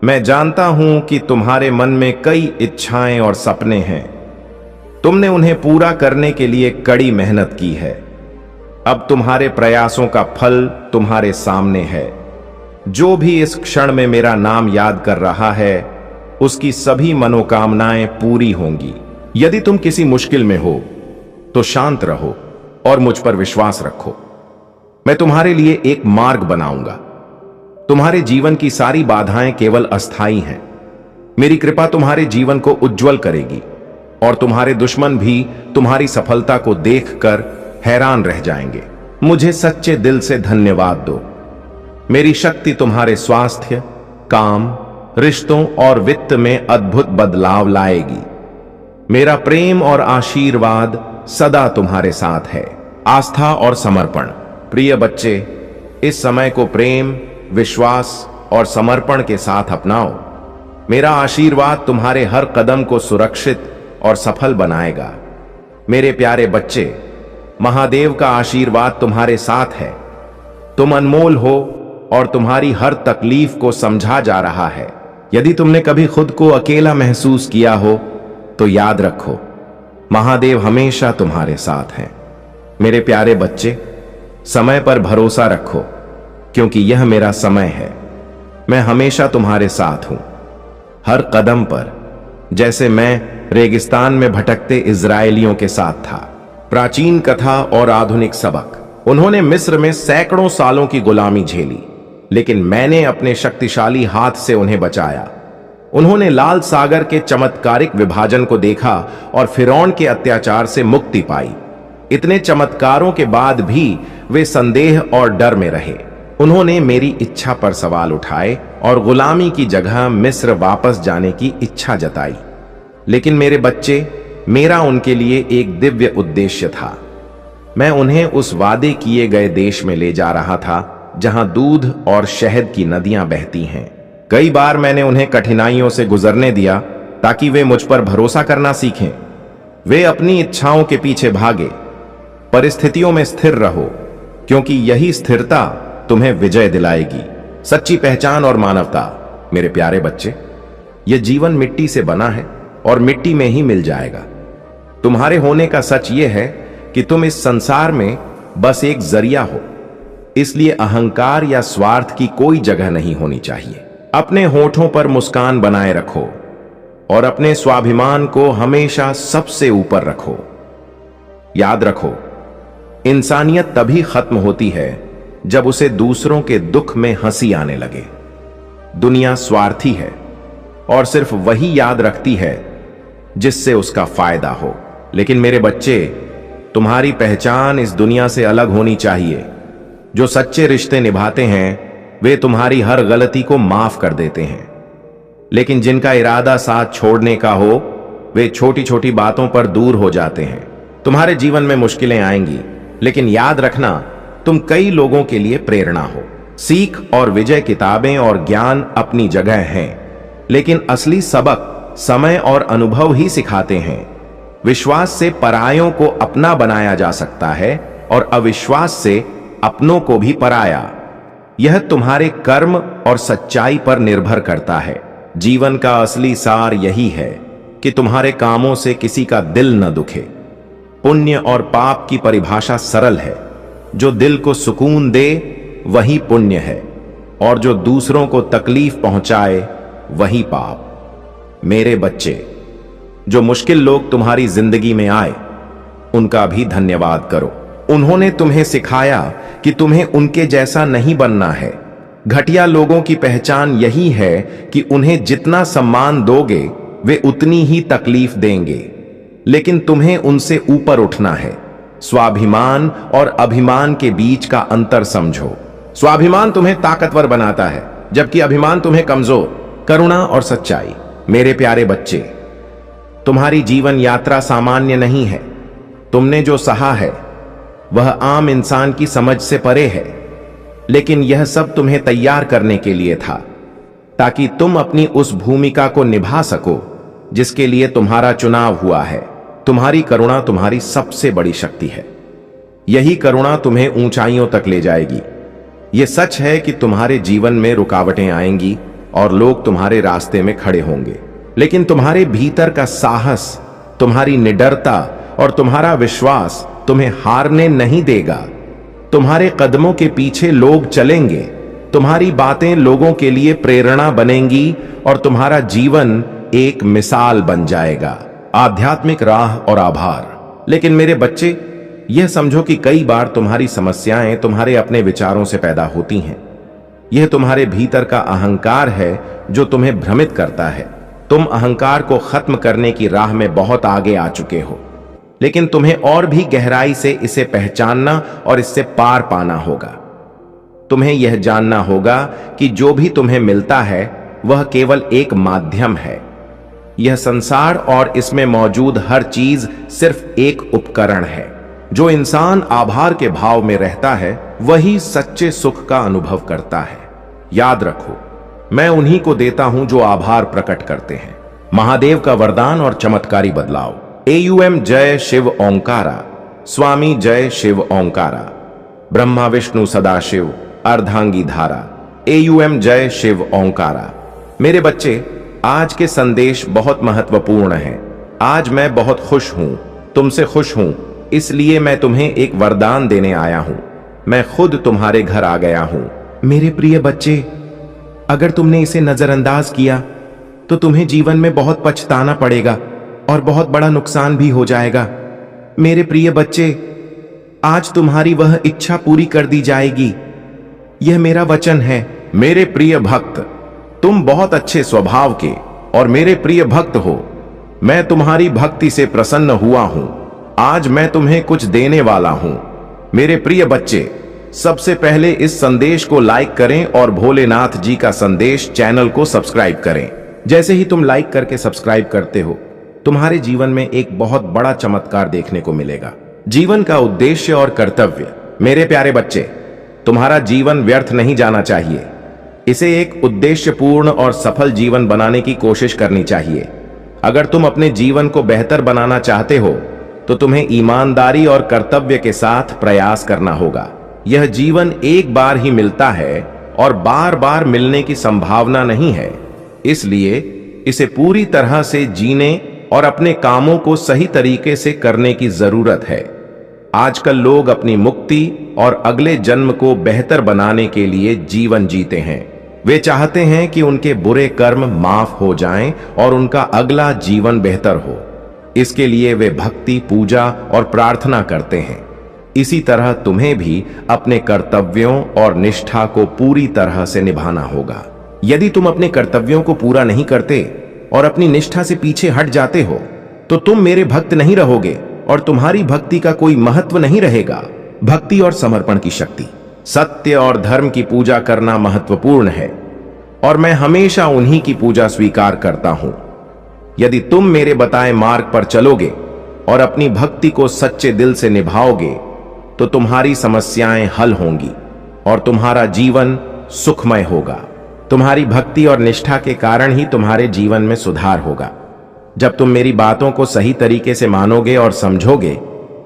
मैं जानता हूं कि तुम्हारे मन में कई इच्छाएं और सपने हैं। तुमने उन्हें पूरा करने के लिए कड़ी मेहनत की है। अब तुम्हारे प्रयासों का फल तुम्हारे सामने है। जो भी इस क्षण में मेरा नाम याद कर रहा है उसकी सभी मनोकामनाएं पूरी होंगी। यदि तुम किसी मुश्किल में हो तो शांत रहो और मुझ पर विश्वास रखो। मैं तुम्हारे लिए एक मार्ग बनाऊंगा। तुम्हारे जीवन की सारी बाधाएं केवल अस्थाई हैं। मेरी कृपा तुम्हारे जीवन को उज्जवल करेगी और तुम्हारे दुश्मन भी तुम्हारी सफलता को देखकर हैरान रह जाएंगे। मुझे सच्चे दिल से धन्यवाद दो। मेरी शक्ति तुम्हारे स्वास्थ्य, काम, रिश्तों और वित्त में अद्भुत बदलाव लाएगी। मेरा प्रेम और आशीर्वाद सदा तुम्हारे साथ है। आस्था और समर्पण। प्रिय बच्चे, इस समय को प्रेम, विश्वास और समर्पण के साथ अपनाओ। मेरा आशीर्वाद तुम्हारे हर कदम को सुरक्षित और सफल बनाएगा। मेरे प्यारे बच्चे, महादेव का आशीर्वाद तुम्हारे साथ है। तुम अनमोल हो और तुम्हारी हर तकलीफ को समझा जा रहा है। यदि तुमने कभी खुद को अकेला महसूस किया हो तो याद रखो, महादेव हमेशा तुम्हारे साथ हैं। मेरे प्यारे बच्चे, समय पर भरोसा रखो क्योंकि यह मेरा समय है। मैं हमेशा तुम्हारे साथ हूं, हर कदम पर, जैसे मैं रेगिस्तान में भटकते इजरायलियों के साथ था। प्राचीन कथा और आधुनिक सबक। उन्होंने मिस्र में सैकड़ों सालों की गुलामी झेली, लेकिन मैंने अपने शक्तिशाली हाथ से उन्हें बचाया। उन्होंने लाल सागर के चमत्कारिक विभाजन को देखा और फिरौन के अत्याचार से मुक्ति पाई। इतने चमत्कारों के बाद भी वे संदेह और डर में रहे। उन्होंने मेरी इच्छा पर सवाल उठाए और गुलामी की जगह मिस्र वापस जाने की इच्छा जताई। लेकिन मेरे बच्चे, मेरा उनके लिए एक दिव्य उद्देश्य था। मैं उन्हें उस वादे किए गए देश में ले जा रहा था जहां दूध और शहद की नदियां बहती हैं। कई बार मैंने उन्हें कठिनाइयों से गुजरने दिया ताकि वे मुझ पर भरोसा करना सीखें। वे अपनी इच्छाओं के पीछे भागे। परिस्थितियों में स्थिर रहो क्योंकि यही स्थिरता तुम्हें विजय दिलाएगी। सच्ची पहचान और मानवता। मेरे प्यारे बच्चे, यह जीवन मिट्टी से बना है और मिट्टी में ही मिल जाएगा। तुम्हारे होने का सच यह है कि तुम इस संसार में बस एक जरिया हो, इसलिए अहंकार या स्वार्थ की कोई जगह नहीं होनी चाहिए। अपने होठों पर मुस्कान बनाए रखो और अपने स्वाभिमान को हमेशा सबसे ऊपर रखो। याद रखो, इंसानियत तभी खत्म होती है जब उसे दूसरों के दुख में हंसी आने लगे। दुनिया स्वार्थी है और सिर्फ वही याद रखती है जिससे उसका फायदा हो। लेकिन मेरे बच्चे, तुम्हारी पहचान इस दुनिया से अलग होनी चाहिए। जो सच्चे रिश्ते निभाते हैं वे तुम्हारी हर गलती को माफ कर देते हैं, लेकिन जिनका इरादा साथ छोड़ने का हो वे छोटी छोटी बातों पर दूर हो जाते हैं। तुम्हारे जीवन में मुश्किलें आएंगी, लेकिन याद रखना तुम कई लोगों के लिए प्रेरणा हो। सीख और विजय, किताबें और ज्ञान अपनी जगह हैं, लेकिन असली सबक समय और अनुभव ही सिखाते हैं। विश्वास से परायों को अपना बनाया जा सकता है और अविश्वास से अपनों को भी पराया। यह तुम्हारे कर्म और सच्चाई पर निर्भर करता है। जीवन का असली सार यही है कि तुम्हारे कामों से किसी का दिल न दुखे। पुण्य और पाप की परिभाषा सरल है। जो दिल को सुकून दे वही पुण्य है, और जो दूसरों को तकलीफ पहुंचाए वही पाप। मेरे बच्चे, जो मुश्किल लोग तुम्हारी जिंदगी में आए उनका भी धन्यवाद करो। उन्होंने तुम्हें सिखाया कि तुम्हें उनके जैसा नहीं बनना है। घटिया लोगों की पहचान यही है कि उन्हें जितना सम्मान दोगे वे उतनी ही तकलीफ देंगे, लेकिन तुम्हें उनसे ऊपर उठना है। स्वाभिमान और अभिमान के बीच का अंतर समझो। स्वाभिमान तुम्हें ताकतवर बनाता है, जबकि अभिमान तुम्हें कमजोर। करुणा और सच्चाई। मेरे प्यारे बच्चे, तुम्हारी जीवन यात्रा सामान्य नहीं है। तुमने जो सहा है वह आम इंसान की समझ से परे है, लेकिन यह सब तुम्हें तैयार करने के लिए था, ताकि तुम अपनी उस भूमिका को निभा सको जिसके लिए तुम्हारा चुनाव हुआ है। तुम्हारी करुणा तुम्हारी सबसे बड़ी शक्ति है। यही करुणा तुम्हें ऊंचाइयों तक ले जाएगी। यह सच है कि तुम्हारे जीवन में रुकावटें आएंगी और लोग तुम्हारे रास्ते में खड़े होंगे, लेकिन तुम्हारे भीतर का साहस, तुम्हारी निडरता और तुम्हारा विश्वास तुम्हें हारने नहीं देगा। तुम्हारे कदमों के पीछे लोग चलेंगे, तुम्हारी बातें लोगों के लिए प्रेरणा बनेंगी और तुम्हारा जीवन एक मिसाल बन जाएगा। आध्यात्मिक राह और आभार। लेकिन मेरे बच्चे, यह समझो कि कई बार तुम्हारी समस्याएं तुम्हारे अपने विचारों से पैदा होती हैं। यह तुम्हारे भीतर का अहंकार है जो तुम्हें भ्रमित करता है। तुम अहंकार को खत्म करने की राह में बहुत आगे आ चुके हो, लेकिन तुम्हें और भी गहराई से इसे पहचानना और इससे पार पाना होगा। तुम्हें यह जानना होगा कि जो भी तुम्हें मिलता है वह केवल एक माध्यम है। यह संसार और इसमें मौजूद हर चीज सिर्फ एक उपकरण है। जो इंसान आभार के भाव में रहता है वही सच्चे सुख का अनुभव करता है। याद रखो, मैं उन्हीं को देता हूं जो आभार प्रकट करते हैं। महादेव का वरदान और चमत्कारी बदलाव। AUM जय शिव ओंकारा। स्वामी जय शिव ओंकारा। ब्रह्मा विष्णु सदाशिव अर्धांगी धारा। AUM जय शिव ओंकारा। मेरे बच्चे, आज के संदेश बहुत महत्वपूर्ण हैं। आज मैं बहुत खुश हूं, तुमसे खुश हूं, इसलिए मैं तुम्हें एक वरदान देने आया हूं। मैं खुद तुम्हारे घर आ गया हूं। मेरे प्रिय बच्चे, अगर तुमने इसे नजरअंदाज किया तो तुम्हें जीवन में बहुत पछताना पड़ेगा और बहुत बड़ा नुकसान भी हो जाएगा। मेरे प्रिय बच्चे, आज तुम्हारी वह इच्छा पूरी कर दी जाएगी, यह मेरा वचन है। मेरे प्रिय भक्त, तुम बहुत अच्छे स्वभाव के और मेरे प्रिय भक्त हो। मैं तुम्हारी भक्ति से प्रसन्न हुआ हूं। आज मैं तुम्हें कुछ देने वाला हूं। मेरे प्रिय बच्चे, सबसे पहले इस संदेश को लाइक करें और भोलेनाथ जी का संदेश चैनल को सब्सक्राइब करें। जैसे ही तुम लाइक करके सब्सक्राइब करते हो, तुम्हारे जीवन में एक बहुत बड़ा चमत्कार देखने को मिलेगा। जीवन का उद्देश्य और कर्तव्य। मेरे प्यारे बच्चे, तुम्हारा जीवन व्यर्थ नहीं जाना चाहिए। इसे एक उद्देश्यपूर्ण और सफल जीवन बनाने की कोशिश करनी चाहिए। अगर तुम अपने जीवन को बेहतर बनाना चाहते हो तो तुम्हें ईमानदारी और कर्तव्य के साथ प्रयास करना होगा। यह जीवन एक बार ही मिलता है और बार बार मिलने की संभावना नहीं है, इसलिए इसे पूरी तरह से जीने और अपने कामों को सही तरीके से करने की जरूरत है। आजकल लोग अपनी मुक्ति और अगले जन्म को बेहतर बनाने के लिए जीवन जीते हैं। वे चाहते हैं कि उनके बुरे कर्म माफ हो जाएं और उनका अगला जीवन बेहतर हो। इसके लिए वे भक्ति, पूजा और प्रार्थना करते हैं। इसी तरह तुम्हें भी अपने कर्तव्यों और निष्ठा को पूरी तरह से निभाना होगा। यदि तुम अपने कर्तव्यों को पूरा नहीं करते और अपनी निष्ठा से पीछे हट जाते हो तो तुम मेरे भक्त नहीं रहोगे और तुम्हारी भक्ति का कोई महत्व नहीं रहेगा। भक्ति और समर्पण की शक्ति। सत्य और धर्म की पूजा करना महत्वपूर्ण है और मैं हमेशा उन्हीं की पूजा स्वीकार करता हूं। यदि तुम मेरे बताए मार्ग पर चलोगे और अपनी भक्ति को सच्चे दिल से निभाओगे तो तुम्हारी समस्याएं हल होंगी और तुम्हारा जीवन सुखमय होगा। तुम्हारी भक्ति और निष्ठा के कारण ही तुम्हारे जीवन में सुधार होगा। जब तुम मेरी बातों को सही तरीके से मानोगे और समझोगे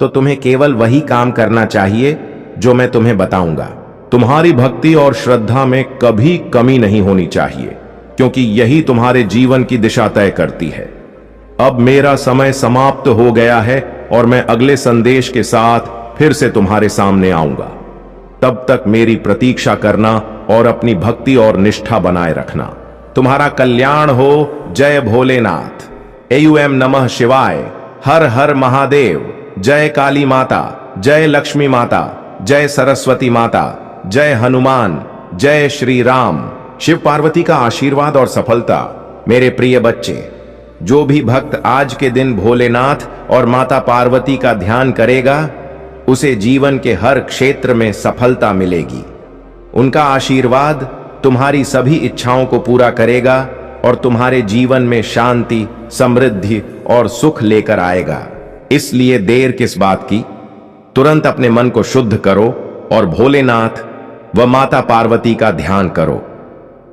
तो तुम्हें केवल वही काम करना चाहिए जो मैं तुम्हें बताऊंगा। तुम्हारी भक्ति और श्रद्धा में कभी कमी नहीं होनी चाहिए, क्योंकि यही तुम्हारे जीवन की दिशा तय करती है। अब मेरा समय समाप्त हो गया है और मैं अगले संदेश के साथ फिर से तुम्हारे सामने आऊंगा। तब तक मेरी प्रतीक्षा करना और अपनी भक्ति और निष्ठा बनाए रखना। तुम्हारा कल्याण हो। जय भोलेनाथ। एयूएम नमः शिवाय। हर हर महादेव। जय काली माता, जय लक्ष्मी माता, जय सरस्वती माता, जय हनुमान, जय श्री राम। शिव पार्वती का आशीर्वाद और सफलता। मेरे प्रिय बच्चे, जो भी भक्त आज के दिन भोलेनाथ और माता पार्वती का ध्यान करेगा उसे जीवन के हर क्षेत्र में सफलता मिलेगी। उनका आशीर्वाद तुम्हारी सभी इच्छाओं को पूरा करेगा और तुम्हारे जीवन में शांति, समृद्धि और सुख लेकर आएगा। इसलिए देर किस बात की, तुरंत अपने मन को शुद्ध करो और भोलेनाथ व माता पार्वती का ध्यान करो।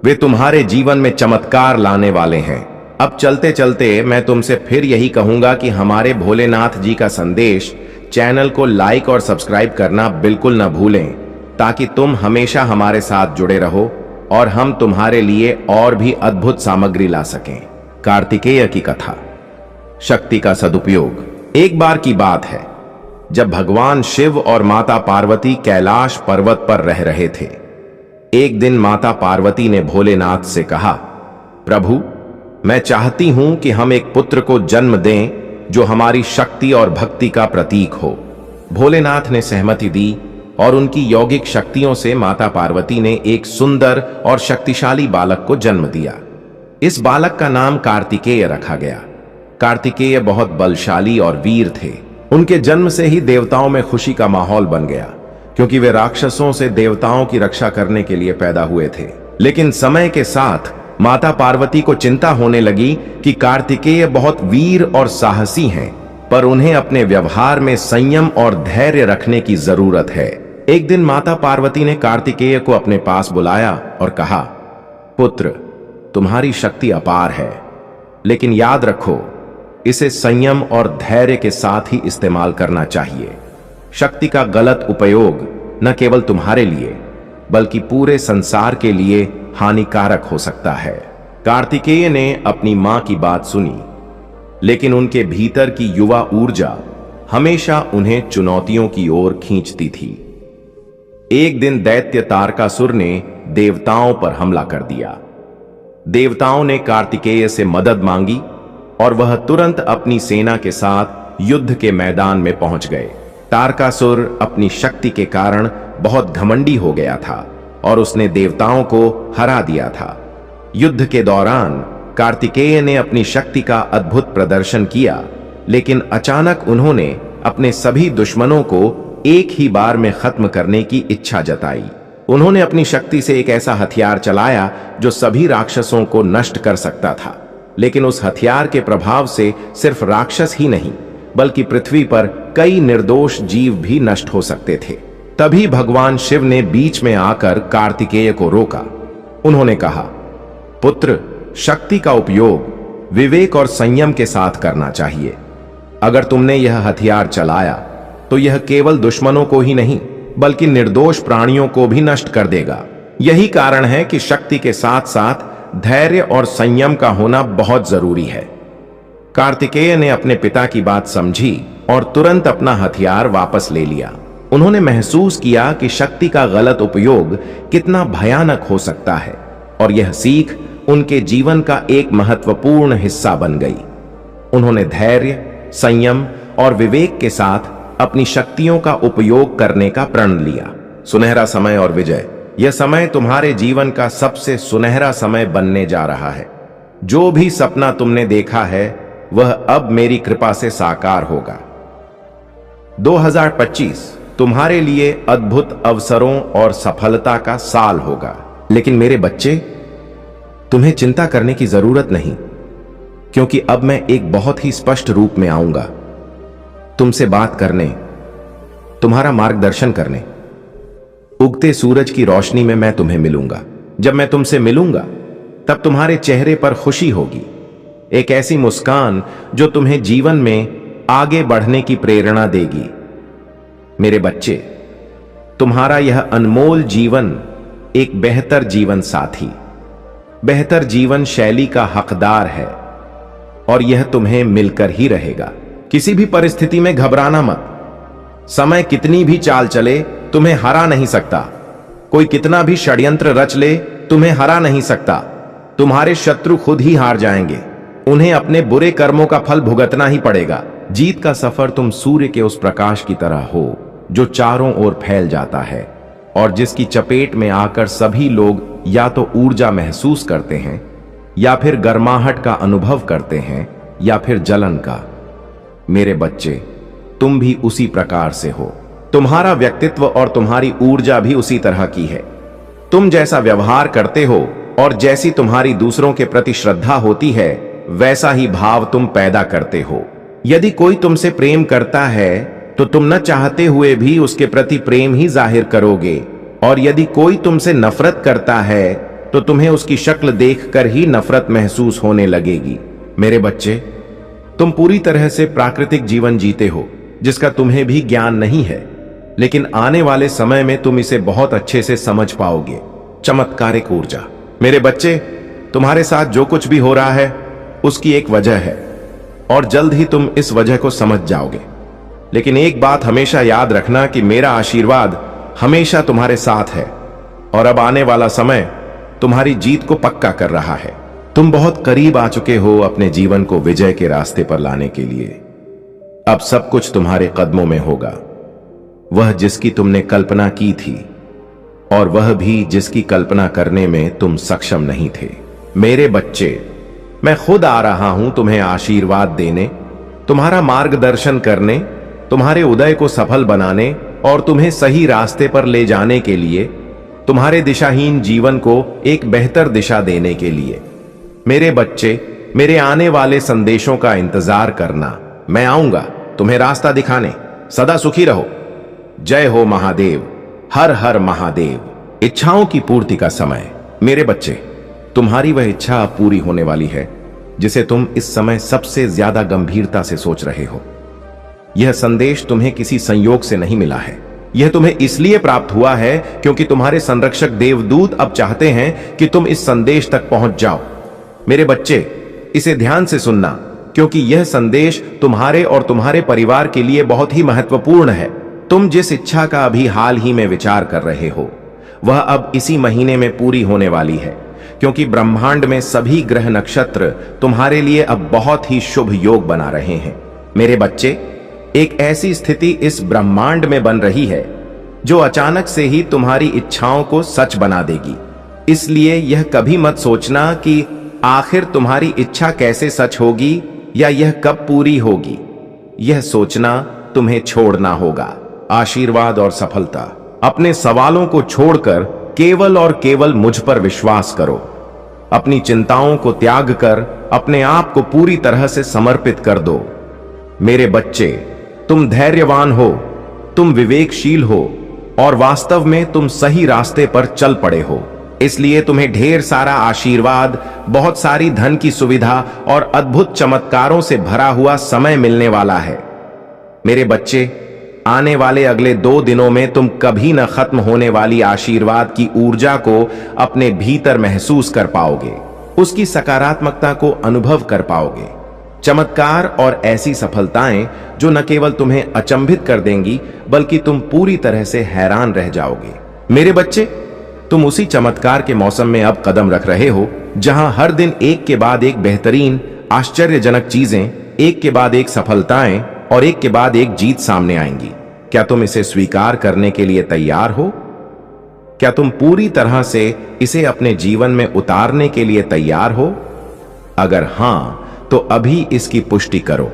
वे तुम्हारे जीवन में चमत्कार लाने वाले हैं। अब चलते चलते मैं तुमसे फिर यही कहूंगा कि हमारे भोलेनाथ जी का संदेश चैनल को लाइक और सब्सक्राइब करना बिल्कुल न भूलें, ताकि तुम हमेशा हमारे साथ जुड़े रहो और हम तुम्हारे लिए और भी अद्भुत सामग्री ला सकें। कार्तिकेय की कथा। शक्ति का सदुपयोग। एक बार की बात है जब भगवान शिव और माता पार्वती कैलाश पर्वत पर रह रहे थे। एक दिन माता पार्वती ने भोलेनाथ से कहा, प्रभु, मैं चाहती हूं कि हम एक पुत्र को जन्म दें जो हमारी शक्ति और भक्ति का प्रतीक हो। भोलेनाथ ने सहमति दी और उनकी यौगिक शक्तियों से माता पार्वती ने एक सुंदर और शक्तिशाली बालक को जन्म दिया। इस बालक का नाम कार्तिकेय रखा गया। कार्तिकेय बहुत बलशाली और वीर थे। उनके जन्म से ही देवताओं में खुशी का माहौल बन गया, क्योंकि वे राक्षसों से देवताओं की रक्षा करने के लिए पैदा हुए थे। लेकिन समय के साथ माता पार्वती को चिंता होने लगी कि कार्तिकेय बहुत वीर और साहसी हैं, पर उन्हें अपने व्यवहार में संयम और धैर्य रखने की जरूरत है। एक दिन माता पार्वती ने कार्तिकेय को अपने पास बुलाया और कहा, पुत्र, तुम्हारी शक्ति अपार है, लेकिन याद रखो, इसे संयम और धैर्य के साथ ही इस्तेमाल करना चाहिए। शक्ति का गलत उपयोग न केवल तुम्हारे लिए बल्कि पूरे संसार के लिए हानिकारक हो सकता है। कार्तिकेय ने अपनी मां की बात सुनी, लेकिन उनके भीतर की युवा ऊर्जा हमेशा उन्हें चुनौतियों की ओर खींचती थी। एक दिन दैत्य तारकासुर ने देवताओं पर हमला कर दिया। देवताओं ने कार्तिकेय से मदद मांगी और वह तुरंत अपनी सेना के साथ युद्ध के मैदान में पहुंच गए। तारकासुर अपनी शक्ति के कारण बहुत घमंडी हो गया था और उसने देवताओं को हरा दिया था। युद्ध के दौरान कार्तिकेय ने अपनी शक्ति का अद्भुत प्रदर्शन किया, लेकिन अचानक उन्होंने अपने सभी दुश्मनों को एक ही बार में खत्म करने की इच्छा जताई। उन्होंने अपनी शक्ति से एक ऐसा हथियार चलाया जो सभी राक्षसों को नष्ट कर सकता था, लेकिन उस हथियार के प्रभाव से सिर्फ राक्षस ही नहीं बल्कि पृथ्वी पर कई निर्दोष जीव भी नष्ट हो सकते थे। तभी भगवान शिव ने बीच में आकर कार्तिकेय को रोका। उन्होंने कहा, पुत्र, शक्ति का उपयोग विवेक और संयम के साथ करना चाहिए। अगर तुमने यह हथियार चलाया तो यह केवल दुश्मनों को ही नहीं बल्कि निर्दोष प्राणियों को भी नष्ट कर देगा। यही कारण है कि शक्ति के साथ साथ धैर्य और संयम का होना बहुत जरूरी है। कार्तिकेय ने अपने पिता की बात समझी और तुरंत अपना हथियार वापस ले लिया। उन्होंने महसूस किया कि शक्ति का गलत उपयोग कितना भयानक हो सकता है और यह सीख उनके जीवन का एक महत्वपूर्ण हिस्सा बन गई। उन्होंने धैर्य, संयम और विवेक के साथ अपनी शक्तियों का उपयोग करने का प्रण लिया। सुनहरा समय और विजय, यह समय तुम्हारे जीवन का सबसे सुनहरा समय बनने जा रहा है। जो भी सपना तुमने देखा है वह अब मेरी कृपा से साकार होगा। 2025 तुम्हारे लिए अद्भुत अवसरों और सफलता का साल होगा। लेकिन मेरे बच्चे, तुम्हें चिंता करने की जरूरत नहीं, क्योंकि अब मैं एक बहुत ही स्पष्ट रूप में आऊंगा तुमसे बात करने, तुम्हारा मार्गदर्शन करने। उगते सूरज की रोशनी में मैं तुम्हें मिलूंगा। जब मैं तुमसे मिलूंगा तब तुम्हारे चेहरे पर खुशी होगी, एक ऐसी मुस्कान जो तुम्हें जीवन में आगे बढ़ने की प्रेरणा देगी। मेरे बच्चे, तुम्हारा यह अनमोल जीवन एक बेहतर जीवन साथी, बेहतर जीवन शैली का हकदार है और यह तुम्हें मिलकर ही रहेगा। किसी भी परिस्थिति में घबराना मत। समय कितनी भी चाल चले तुम्हें हरा नहीं सकता। कोई कितना भी षड्यंत्र रच ले तुम्हें हरा नहीं सकता। तुम्हारे शत्रु खुद ही हार जाएंगे। उन्हें अपने बुरे कर्मों का फल भुगतना ही पड़ेगा। जीत का सफर तुम सूर्य के उस प्रकाश की तरह हो जो चारों ओर फैल जाता है और जिसकी चपेट में आकर सभी लोग या तो ऊर्जा महसूस करते हैं या फिर गर्माहट का अनुभव करते हैं या फिर जलन का। मेरे बच्चे, तुम भी उसी प्रकार से हो। तुम्हारा व्यक्तित्व और तुम्हारी ऊर्जा भी उसी तरह की है। तुम जैसा व्यवहार करते हो और जैसी तुम्हारी दूसरों के प्रति श्रद्धा होती है, वैसा ही भाव तुम पैदा करते हो। यदि कोई तुमसे प्रेम करता है तो तुम न चाहते हुए भी उसके प्रति प्रेम ही जाहिर करोगे, और यदि कोई तुमसे नफरत करता है तो तुम्हें उसकी शक्ल देखकर ही नफरत महसूस होने लगेगी। मेरे बच्चे, तुम पूरी तरह से प्राकृतिक जीवन जीते हो जिसका तुम्हें भी ज्ञान नहीं है, लेकिन आने वाले समय में तुम इसे बहुत अच्छे से समझ पाओगे। चमत्कारिक ऊर्जा। मेरे बच्चे, तुम्हारे साथ जो कुछ भी हो रहा है उसकी एक वजह है और जल्द ही तुम इस वजह को समझ जाओगे। लेकिन एक बात हमेशा याद रखना कि मेरा आशीर्वाद हमेशा तुम्हारे साथ है और अब आने वाला समय तुम्हारी जीत को पक्का कर रहा है। तुम बहुत करीब आ चुके हो अपने जीवन को विजय के रास्ते पर लाने के लिए। अब सब कुछ तुम्हारे कदमों में होगा, वह जिसकी तुमने कल्पना की थी और वह भी जिसकी कल्पना करने में तुम सक्षम नहीं थे। मेरे बच्चे, मैं खुद आ रहा हूं तुम्हें आशीर्वाद देने, तुम्हारा मार्गदर्शन करने, तुम्हारे उदय को सफल बनाने और तुम्हें सही रास्ते पर ले जाने के लिए, तुम्हारे दिशाहीन जीवन को एक बेहतर दिशा देने के लिए। मेरे बच्चे, मेरे आने वाले संदेशों का इंतजार करना। मैं आऊंगा तुम्हें रास्ता दिखाने। सदा सुखी रहो। जय हो महादेव। हर हर महादेव। इच्छाओं की पूर्ति का समय। मेरे बच्चे, तुम्हारी वह इच्छा अब पूरी होने वाली है जिसे तुम इस समय सबसे ज्यादा गंभीरता से सोच रहे हो। यह संदेश तुम्हें किसी संयोग से नहीं मिला है। यह तुम्हें इसलिए प्राप्त हुआ है क्योंकि तुम्हारे संरक्षक देवदूत अब चाहते हैं कि तुम इस संदेश तक पहुंच जाओ। मेरे बच्चे, इसे ध्यान से सुनना, क्योंकि यह संदेश तुम्हारे और तुम्हारे परिवार के लिए बहुत ही महत्वपूर्ण है। तुम जिस इच्छा का अभी हाल ही में विचार कर रहे हो वह अब इसी महीने में पूरी होने वाली है, क्योंकि ब्रह्मांड में सभी ग्रह नक्षत्र तुम्हारे लिए अब बहुत ही शुभ योग बना रहे हैं। मेरे बच्चे, एक ऐसी स्थिति इस ब्रह्मांड में बन रही है जो अचानक से ही तुम्हारी इच्छाओं को सच बना देगी। इसलिए यह कभी मत सोचना कि आखिर तुम्हारी इच्छा कैसे सच होगी या यह कब पूरी होगी। यह सोचना तुम्हें छोड़ना होगा। आशीर्वाद और सफलता। अपने सवालों को छोड़कर केवल और केवल मुझ पर विश्वास करो। अपनी चिंताओं को त्याग कर अपने आप को पूरी तरह से समर्पित कर दो। मेरे बच्चे, तुम धैर्यवान हो, तुम विवेकशील हो और वास्तव में तुम सही रास्ते पर चल पड़े हो। इसलिए तुम्हें ढेर सारा आशीर्वाद, बहुत सारी धन की सुविधा और अद्भुत चमत्कारों से भरा हुआ समय मिलने वाला है। मेरे बच्चे, आने वाले अगले 2 दिनों में तुम कभी न खत्म होने वाली आशीर्वाद की ऊर्जा को अपने भीतर महसूस कर पाओगे, उसकी सकारात्मकता को अनुभव कर पाओगे। चमत्कार और ऐसी सफलताएं जो न केवल तुम्हें अचंभित कर देंगी बल्कि तुम पूरी तरह से हैरान रह जाओगे। मेरे बच्चे, तुम उसी चमत्कार के मौसम में अब कदम रख रहे हो जहां हर दिन एक के बाद एक बेहतरीन आश्चर्यजनक चीजें, एक के बाद एक सफलताएं और एक के बाद एक जीत सामने आएंगी। क्या तुम इसे स्वीकार करने के लिए तैयार हो? क्या तुम पूरी तरह से इसे अपने जीवन में उतारने के लिए तैयार हो? अगर हां, तो अभी इसकी पुष्टि करो।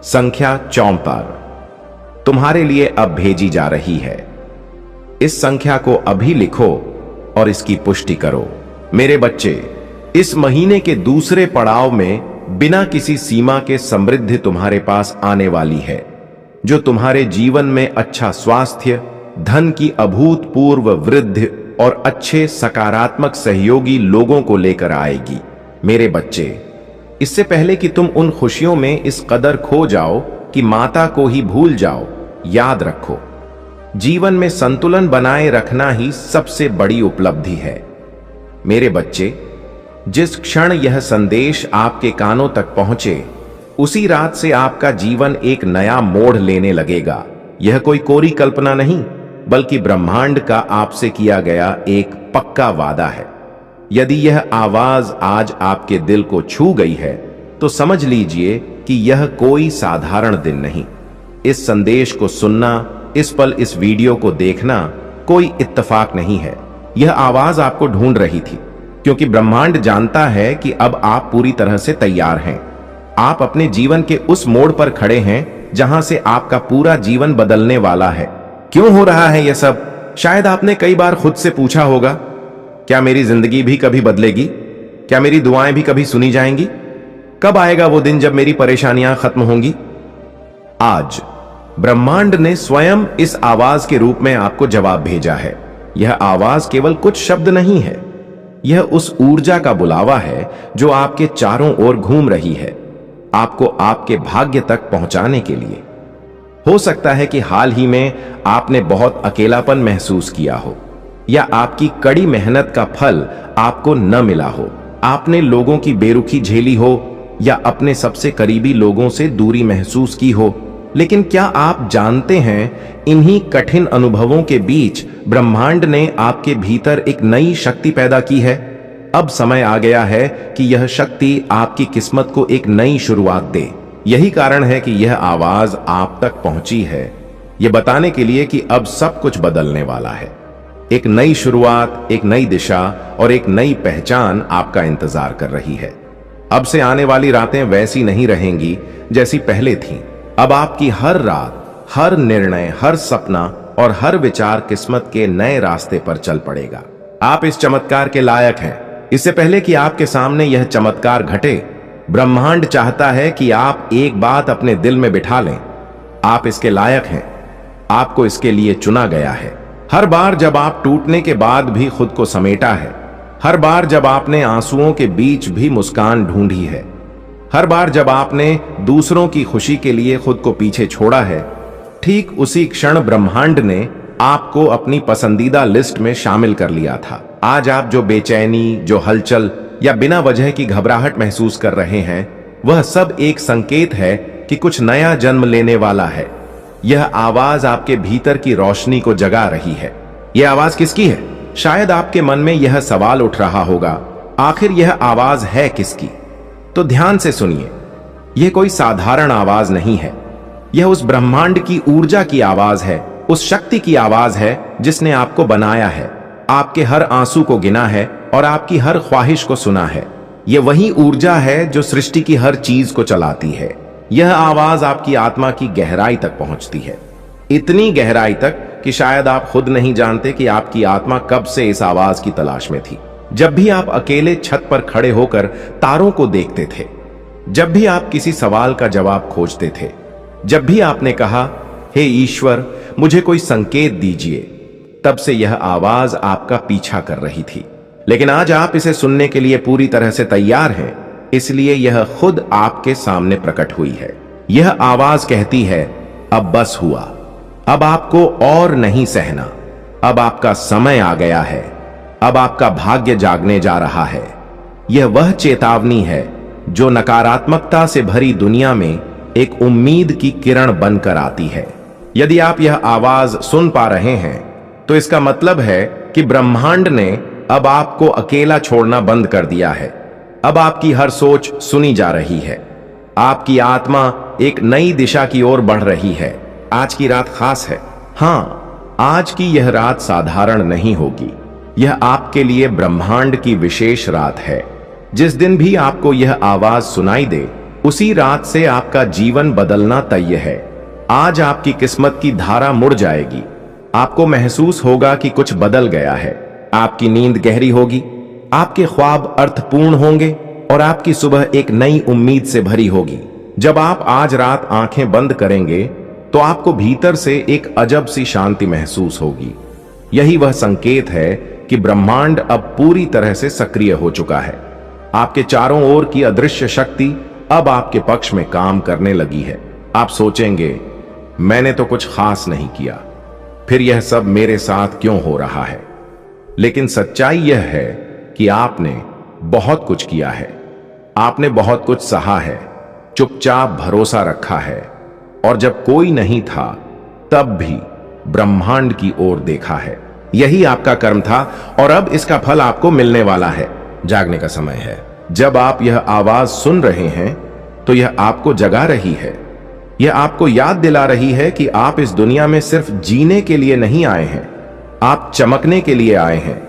संख्या 74 तुम्हारे लिए अब भेजी जा रही है। इस संख्या को अभी लिखो और इसकी पुष्टि करो। मेरे बच्चे, इस महीने के दूसरे पड़ाव में बिना किसी सीमा के समृद्धि तुम्हारे पास आने वाली है, जो तुम्हारे जीवन में अच्छा स्वास्थ्य, धन की अभूतपूर्व वृद्धि और अच्छे सकारात्मक सहयोगी लोगों को लेकर आएगी। मेरे बच्चे, इससे पहले कि तुम उन खुशियों में इस कदर खो जाओ कि माता को ही भूल जाओ, याद रखो, जीवन में संतुलन बनाए रखना ही सबसे बड़ी उपलब्धि है। मेरे बच्चे, जिस क्षण यह संदेश आपके कानों तक पहुंचे, उसी रात से आपका जीवन एक नया मोड़ लेने लगेगा। यह कोई कोरी कल्पना नहीं, बल्कि ब्रह्मांड का आपसे किया गया एक पक्का वादा है। यदि यह आवाज आज आपके दिल को छू गई है, तो समझ लीजिए कि यह कोई साधारण दिन नहीं। इस संदेश को सुनना, इस पल इस वीडियो को देखना कोई इत्तेफाक नहीं है। यह आवाज आपको ढूंढ रही थी, क्योंकि ब्रह्मांड जानता है कि अब आप पूरी तरह से तैयार हैं। आप अपने जीवन के उस मोड़ पर खड़े हैं जहां से आपका पूरा जीवन बदलने वाला है। क्यों हो रहा है यह सब? शायद आपने कई बार खुद से पूछा होगा, क्या मेरी जिंदगी भी कभी बदलेगी? क्या मेरी दुआएं भी कभी सुनी जाएंगी? कब आएगा वो दिन जब मेरी परेशानियां खत्म होंगी? आज ब्रह्मांड ने स्वयं इस आवाज के रूप में आपको जवाब भेजा है। यह आवाज केवल कुछ शब्द नहीं है, यह उस ऊर्जा का बुलावा है जो आपके चारों ओर घूम रही है, आपको आपके भाग्य तक पहुंचाने के लिए। हो सकता है कि हाल ही में आपने बहुत अकेलापन महसूस किया हो, या आपकी कड़ी मेहनत का फल आपको न मिला हो। आपने लोगों की बेरुखी झेली हो या अपने सबसे करीबी लोगों से दूरी महसूस की हो। लेकिन क्या आप जानते हैं, इन्हीं कठिन अनुभवों के बीच ब्रह्मांड ने आपके भीतर एक नई शक्ति पैदा की है। अब समय आ गया है कि यह शक्ति आपकी किस्मत को एक नई शुरुआत दे। यही कारण है कि यह आवाज आप तक पहुंची है, यह बताने के लिए कि अब सब कुछ बदलने वाला है। एक नई शुरुआत, एक नई दिशा और एक नई पहचान आपका इंतजार कर रही है। अब से आने वाली रातें वैसी नहीं रहेंगी जैसी पहले थीं। अब आपकी हर रात, हर निर्णय, हर सपना और हर विचार किस्मत के नए रास्ते पर चल पड़ेगा। आप इस चमत्कार के लायक हैं। इससे पहले कि आपके सामने यह चमत्कार घटे, ब्रह्मांड चाहता है कि आप एक बात अपने दिल में बिठा लें, आप इसके लायक हैं। आपको इसके लिए चुना गया है। हर बार जब आप टूटने के बाद भी खुद को समेटा है, हर बार जब आपने आंसुओं के बीच भी मुस्कान ढूंढी है, हर बार जब आपने दूसरों की खुशी के लिए खुद को पीछे छोड़ा है, ठीक उसी क्षण ब्रह्मांड ने आपको अपनी पसंदीदा लिस्ट में शामिल कर लिया था। आज आप जो बेचैनी, जो हलचल या बिना वजह की घबराहट महसूस कर रहे हैं, वह सब एक संकेत है कि कुछ नया जन्म लेने वाला है। यह आवाज आपके भीतर की रोशनी को जगा रही है। यह आवाज किसकी है? शायद आपके मन में यह सवाल उठ रहा होगा, आखिर यह आवाज है किसकी? तो ध्यान से सुनिए, यह कोई साधारण आवाज नहीं है। यह उस ब्रह्मांड की ऊर्जा की आवाज है, उस शक्ति की आवाज है जिसने आपको बनाया है, आपके हर आंसू को गिना है और आपकी हर ख्वाहिश को सुना है। यह वही ऊर्जा है जो सृष्टि की हर चीज को चलाती है। यह आवाज आपकी आत्मा की गहराई तक पहुंचती है, इतनी गहराई तक कि शायद आप खुद नहीं जानते कि आपकी आत्मा कब से इस आवाज की तलाश में थी। जब भी आप अकेले छत पर खड़े होकर तारों को देखते थे, जब भी आप किसी सवाल का जवाब खोजते थे, जब भी आपने कहा, हे ईश्वर मुझे कोई संकेत दीजिए, तब से यह आवाज आपका पीछा कर रही थी। लेकिन आज आप इसे सुनने के लिए पूरी तरह से तैयार हैं, इसलिए यह खुद आपके सामने प्रकट हुई है। यह आवाज कहती है, अब बस हुआ, अब आपको और नहीं सहना। अब आपका समय आ गया है। अब आपका भाग्य जागने जा रहा है। यह वह चेतावनी है जो नकारात्मकता से भरी दुनिया में एक उम्मीद की किरण बनकर आती है। यदि आप यह आवाज सुन पा रहे हैं तो इसका मतलब है कि ब्रह्मांड ने अब आपको अकेला छोड़ना बंद कर दिया है। अब आपकी हर सोच सुनी जा रही है। आपकी आत्मा एक नई दिशा की ओर बढ़ रही है। आज की रात खास है। हां, आज की यह रात साधारण नहीं होगी। यह आपके लिए ब्रह्मांड की विशेष रात है। जिस दिन भी आपको यह आवाज सुनाई दे, उसी रात से आपका जीवन बदलना तय है। आज आपकी किस्मत की धारा मुड़ जाएगी। आपको महसूस होगा कि कुछ बदल गया है। आपकी नींद गहरी होगी, आपके ख्वाब अर्थपूर्ण होंगे और आपकी सुबह एक नई उम्मीद से भरी होगी। जब आप आज रात आंखें बंद करेंगे तो आपको भीतर से एक अजब सी शांति महसूस होगी। यही वह संकेत है कि ब्रह्मांड अब पूरी तरह से सक्रिय हो चुका है। आपके चारों ओर की अदृश्य शक्ति अब आपके पक्ष में काम करने लगी है। आप सोचेंगे, मैंने तो कुछ खास नहीं किया, फिर यह सब मेरे साथ क्यों हो रहा है? लेकिन सच्चाई यह है कि आपने बहुत कुछ किया है। आपने बहुत कुछ सहा है, चुपचाप भरोसा रखा है और जब कोई नहीं था तब भी ब्रह्मांड की ओर देखा है। यही आपका कर्म था और अब इसका फल आपको मिलने वाला है। जागने का समय है। जब आप यह आवाज सुन रहे हैं तो यह आपको जगा रही है। यह आपको याद दिला रही है कि आप इस दुनिया में सिर्फ जीने के लिए नहीं आए हैं, आप चमकने के लिए आए हैं।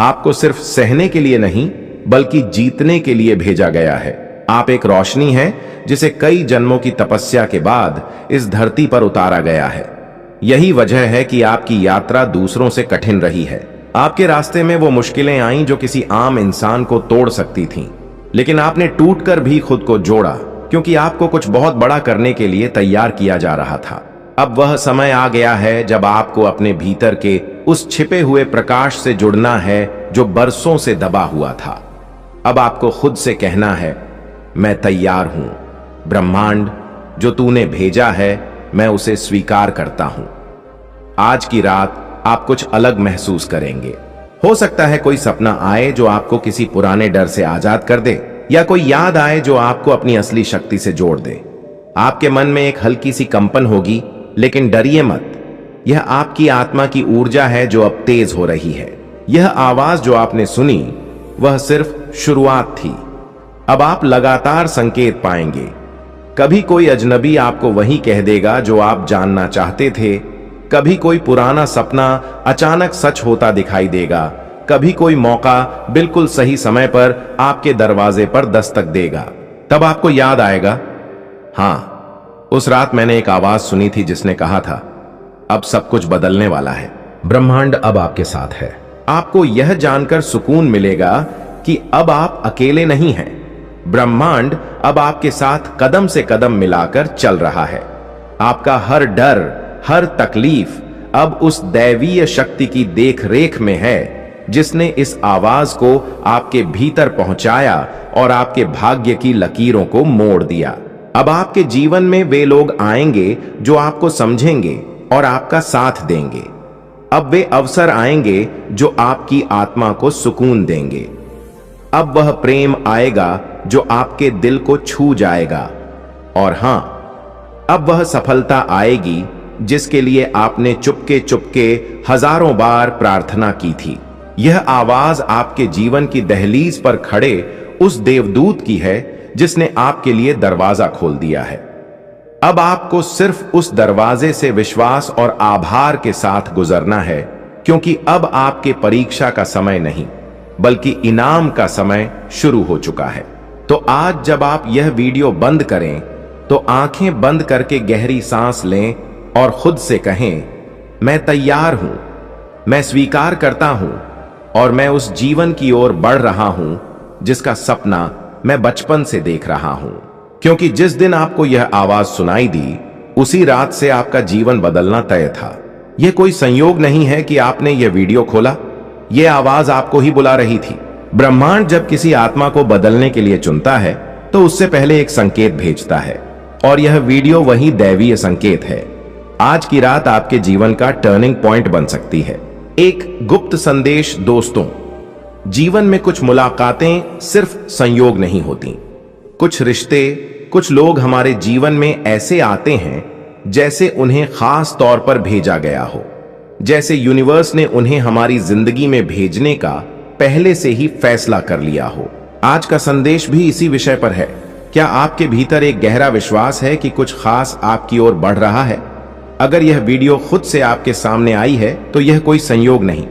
आपको सिर्फ सहने के लिए नहीं बल्कि जीतने के लिए भेजा गया है। आप एक रोशनी हैं जिसे कई जन्मों की तपस्या के बाद इस धरती पर उतारा गया है। यही वजह है कि आपकी यात्रा दूसरों से कठिन रही है। आपके रास्ते में वो मुश्किलें आईं जो किसी आम इंसान को तोड़ सकती थीं, लेकिन आपने टूटकर भी खुद को जोड़ा, क्योंकि आपको कुछ बहुत बड़ा करने के लिए तैयार किया जा रहा था। अब वह समय आ गया है जब आपको अपने भीतर के उस छिपे हुए प्रकाश से जुड़ना है जो बरसों से दबा हुआ था। अब आपको खुद से कहना है, मैं तैयार हूं। ब्रह्मांड, जो तूने भेजा है मैं उसे स्वीकार करता हूं। आज की रात आप कुछ अलग महसूस करेंगे। हो सकता है कोई सपना आए जो आपको किसी पुराने डर से आजाद कर दे, या कोई याद आए जो आपको अपनी असली शक्ति से जोड़ दे। आपके मन में एक हल्की सी कंपन होगी, लेकिन डरिए मत। यह आपकी आत्मा की ऊर्जा है जो अब तेज हो रही है। यह आवाज जो आपने सुनी वह सिर्फ शुरुआत थी। अब आप लगातार संकेत पाएंगे। कभी कोई अजनबी आपको वही कह देगा जो आप जानना चाहते थे। कभी कोई पुराना सपना अचानक सच होता दिखाई देगा। कभी कोई मौका बिल्कुल सही समय पर आपके दरवाजे पर दस्तक देगा। तब आपको याद आएगा, हां, उस रात मैंने एक आवाज सुनी थी जिसने कहा था, अब सब कुछ बदलने वाला है। ब्रह्मांड अब आपके साथ है। आपको यह जानकर सुकून मिलेगा कि अब आप अकेले नहीं हैं। ब्रह्मांड अब आपके साथ कदम से कदम मिलाकर चल रहा है। आपका हर डर, हर तकलीफ अब उस दैवीय शक्ति की देखरेख में है जिसने इस आवाज को आपके भीतर पहुंचाया और आपके भाग्य की लकीरों को मोड़ दिया। अब आपके जीवन में वे लोग आएंगे जो आपको समझेंगे और आपका साथ देंगे। अब वे अवसर आएंगे जो आपकी आत्मा को सुकून देंगे। अब वह प्रेम आएगा जो आपके दिल को छू जाएगा। और हां, अब वह सफलता आएगी जिसके लिए आपने चुपके चुपके हजारों बार प्रार्थना की थी। यह आवाज आपके जीवन की दहलीज पर खड़े उस देवदूत की है जिसने आपके लिए दरवाजा खोल दिया है। अब आपको सिर्फ उस दरवाजे से विश्वास और आभार के साथ गुजरना है, क्योंकि अब आपके परीक्षा का समय नहीं बल्कि इनाम का समय शुरू हो चुका है। तो आज जब आप यह वीडियो बंद करें तो आंखें बंद करके गहरी सांस लें और खुद से कहें, मैं तैयार हूं, मैं स्वीकार करता हूं और मैं उस जीवन की ओर बढ़ रहा हूं जिसका सपना मैं बचपन से देख रहा हूं। क्योंकि जिस दिन आपको यह आवाज सुनाई दी, उसी रात से आपका जीवन बदलना तय था। यह कोई संयोग नहीं है कि आपने यह वीडियो खोला, यह आवाज आपको ही बुला रही थी। ब्रह्मांड जब किसी आत्मा को बदलने के लिए चुनता है तो उससे पहले एक संकेत भेजता है, और यह वीडियो वही दैवीय संकेत है। आज की रात आपके जीवन का टर्निंग पॉइंट बन सकती है। एक गुप्त संदेश। दोस्तों, जीवन में कुछ मुलाकातें सिर्फ संयोग नहीं होती। कुछ रिश्ते, कुछ लोग हमारे जीवन में ऐसे आते हैं जैसे उन्हें खास तौर पर भेजा गया हो, जैसे यूनिवर्स ने उन्हें हमारी जिंदगी में भेजने का पहले से ही फैसला कर लिया हो। आज का संदेश भी इसी विषय पर है। क्या आपके भीतर एक गहरा विश्वास है कि कुछ खास आपकी ओर बढ़ रहा है? अगर यह वीडियो खुद से आपके सामने आई है तो यह कोई संयोग नहीं,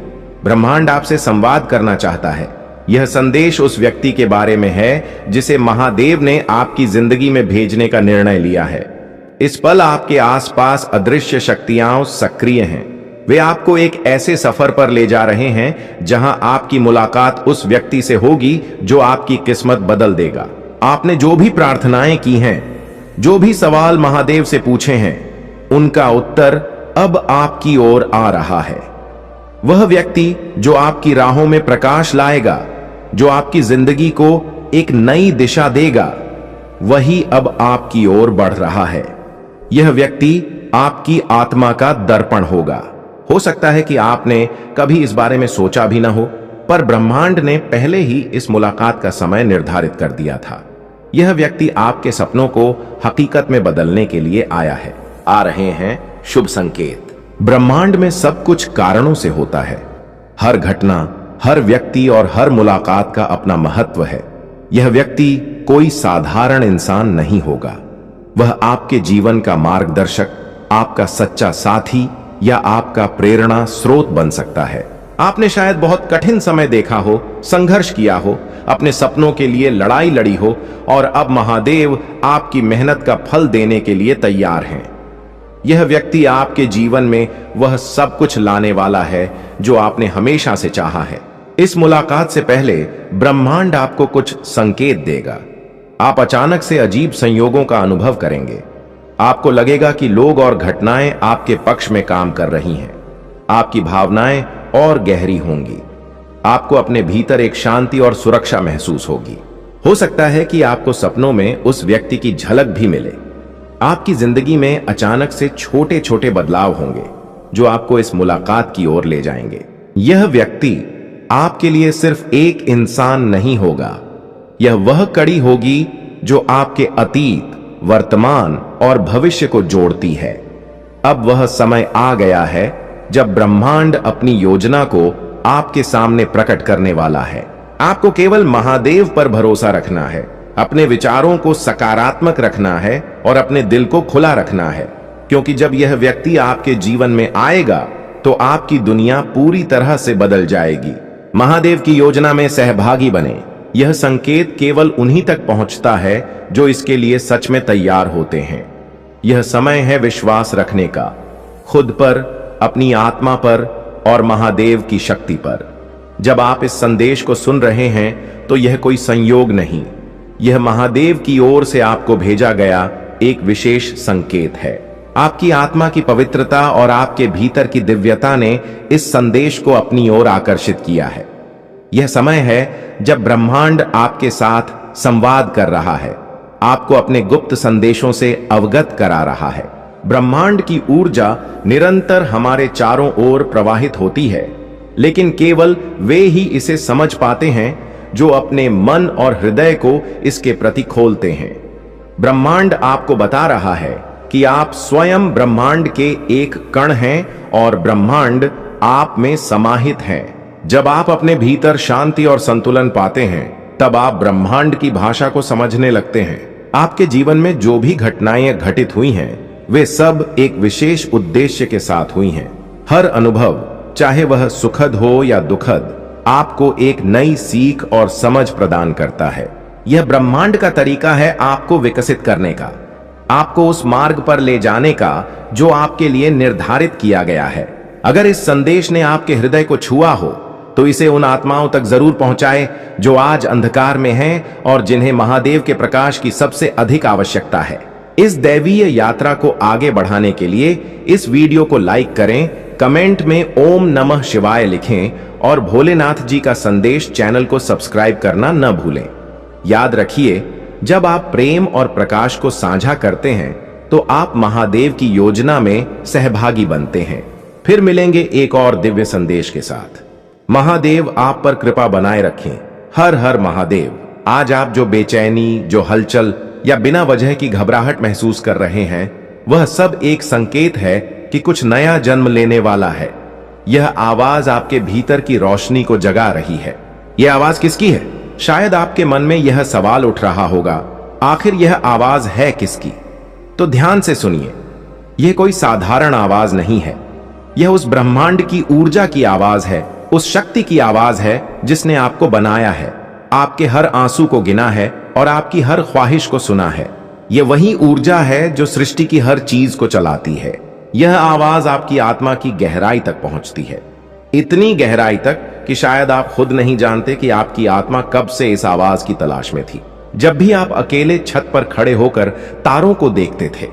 ब्रह्मांड आपसे संवाद करना चाहता है। यह संदेश उस व्यक्ति के बारे में है जिसे महादेव ने आपकी जिंदगी में भेजने का निर्णय लिया है। इस पल आपके आसपास अदृश्य शक्तियां सक्रिय हैं। वे आपको एक ऐसे सफर पर ले जा रहे हैं जहां आपकी मुलाकात उस व्यक्ति से होगी जो आपकी किस्मत बदल देगा। आपने जो भी प्रार्थनाएं की हैं, जो भी सवाल महादेव से पूछे हैं, उनका उत्तर अब आपकी ओर आ रहा है। वह व्यक्ति जो आपकी राहों में प्रकाश लाएगा, जो आपकी जिंदगी को एक नई दिशा देगा, वही अब आपकी ओर बढ़ रहा है। यह व्यक्ति आपकी आत्मा का दर्पण होगा। हो सकता है कि आपने कभी इस बारे में सोचा भी ना हो, पर ब्रह्मांड ने पहले ही इस मुलाकात का समय निर्धारित कर दिया था। यह व्यक्ति आपके सपनों को हकीकत में बदलने के लिए आया है। आ रहे हैं शुभ संकेत। ब्रह्मांड में सब कुछ कारणों से होता है। हर घटना, हर व्यक्ति और हर मुलाकात का अपना महत्व है। यह व्यक्ति कोई साधारण इंसान नहीं होगा। वह आपके जीवन का मार्गदर्शक, आपका सच्चा साथी या आपका प्रेरणा स्रोत बन सकता है। आपने शायद बहुत कठिन समय देखा हो, संघर्ष किया हो, अपने सपनों के लिए लड़ाई लड़ी हो, और अब महादेव आपकी मेहनत का फल देने के लिए तैयार हैं। यह व्यक्ति आपके जीवन में वह सब कुछ लाने वाला है जो आपने हमेशा से चाहा है। इस मुलाकात से पहले ब्रह्मांड आपको कुछ संकेत देगा। आप अचानक से अजीब संयोगों का अनुभव करेंगे। आपको लगेगा कि लोग और घटनाएं आपके पक्ष में काम कर रही हैं। आपकी भावनाएं और गहरी होंगी। आपको अपने भीतर एक शांति और सुरक्षा महसूस होगी। हो सकता है कि आपको सपनों में उस व्यक्ति की झलक भी मिले। आपकी जिंदगी में अचानक से छोटे छोटे बदलाव होंगे जो आपको इस मुलाकात की ओर ले जाएंगे। यह व्यक्ति आपके लिए सिर्फ एक इंसान नहीं होगा, यह वह कड़ी होगी जो आपके अतीत, वर्तमान और भविष्य को जोड़ती है। अब वह समय आ गया है जब ब्रह्मांड अपनी योजना को आपके सामने प्रकट करने वाला है। आपको केवल महादेव पर भरोसा रखना है, अपने विचारों को सकारात्मक रखना है और अपने दिल को खुला रखना है, क्योंकि जब यह व्यक्ति आपके जीवन में आएगा तो आपकी दुनिया पूरी तरह से बदल जाएगी। महादेव की योजना में सहभागी बने। यह संकेत केवल उन्हीं तक पहुंचता है जो इसके लिए सच में तैयार होते हैं। यह समय है विश्वास रखने का, खुद पर, अपनी आत्मा पर और महादेव की शक्ति पर। जब आप इस संदेश को सुन रहे हैं तो यह कोई संयोग नहीं, यह महादेव की ओर से आपको भेजा गया एक विशेष संकेत है। आपकी आत्मा की पवित्रता और आपके भीतर की दिव्यता ने इस संदेश को अपनी ओर आकर्षित किया है। यह समय है जब ब्रह्मांड आपके साथ संवाद कर रहा है, आपको अपने गुप्त संदेशों से अवगत करा रहा है। ब्रह्मांड की ऊर्जा निरंतर हमारे चारों ओर प्रवाहित होती है, लेकिन केवल वे ही इसे समझ पाते हैं जो अपने मन और हृदय को इसके प्रति खोलते हैं। ब्रह्मांड आपको बता रहा है कि आप स्वयं ब्रह्मांड के एक कण हैं और ब्रह्मांड आप में समाहित है। जब आप अपने भीतर शांति और संतुलन पाते हैं, तब आप ब्रह्मांड की भाषा को समझने लगते हैं। आपके जीवन में जो भी घटनाएं घटित हुई हैं, वे सब एक विशेष उद्देश्य के साथ हुई हैं। हर अनुभव, चाहे वह सुखद हो या दुखद, आपको एक नई सीख और समझ प्रदान करता है। यह ब्रह्मांड का तरीका है आपको विकसित करने का, आपको उस मार्ग पर ले जाने का जो आपके लिए निर्धारित किया गया है। अगर इस संदेश ने आपके हृदय को छुआ हो तो इसे उन आत्माओं तक जरूर पहुंचाए जो आज अंधकार में हैं और जिन्हें महादेव के प्रकाश की सबसे अधिक आवश्यकता है। इस दैवीय यात्रा को आगे बढ़ाने के लिए इस वीडियो को लाइक करें, कमेंट में ओम नमः शिवाय लिखें और भोलेनाथ जी का संदेश चैनल को सब्सक्राइब करना न भूलें। याद रखिए, जब आप प्रेम और प्रकाश को साझा करते हैं तो तो आप महादेव की योजना में सहभागी बनते हैं। फिर मिलेंगे एक और दिव्य संदेश के साथ। महादेव आप पर कृपा बनाए रखें। हर हर महादेव। आज आप जो बेचैनी, जो हलचल या बिना वजह की घबराहट महसूस कर रहे हैं, वह सब एक संकेत है कि कुछ नया जन्म लेने वाला है। यह आवाज आपके भीतर की रोशनी को जगा रही है। यह आवाज किसकी है? शायद आपके मन में यह सवाल उठ रहा होगा, आखिर यह आवाज है किसकी? तो ध्यान से सुनिए। यह कोई साधारण आवाज नहीं है। यह उस ब्रह्मांड की ऊर्जा की आवाज है, उस शक्ति की आवाज है जिसने आपको बनाया है, आपके हर आंसू को गिना है और आपकी हर ख्वाहिश को सुना है। यह वही ऊर्जा है जो सृष्टि की हर चीज को चलाती है। यह आवाज आपकी आत्मा की गहराई तक पहुंचती है, इतनी गहराई तक कि शायद आप खुद नहीं जानते कि आपकी आत्मा कब से इस आवाज की तलाश में थी। जब भी आप अकेले छत पर खड़े होकर तारों को देखते थे,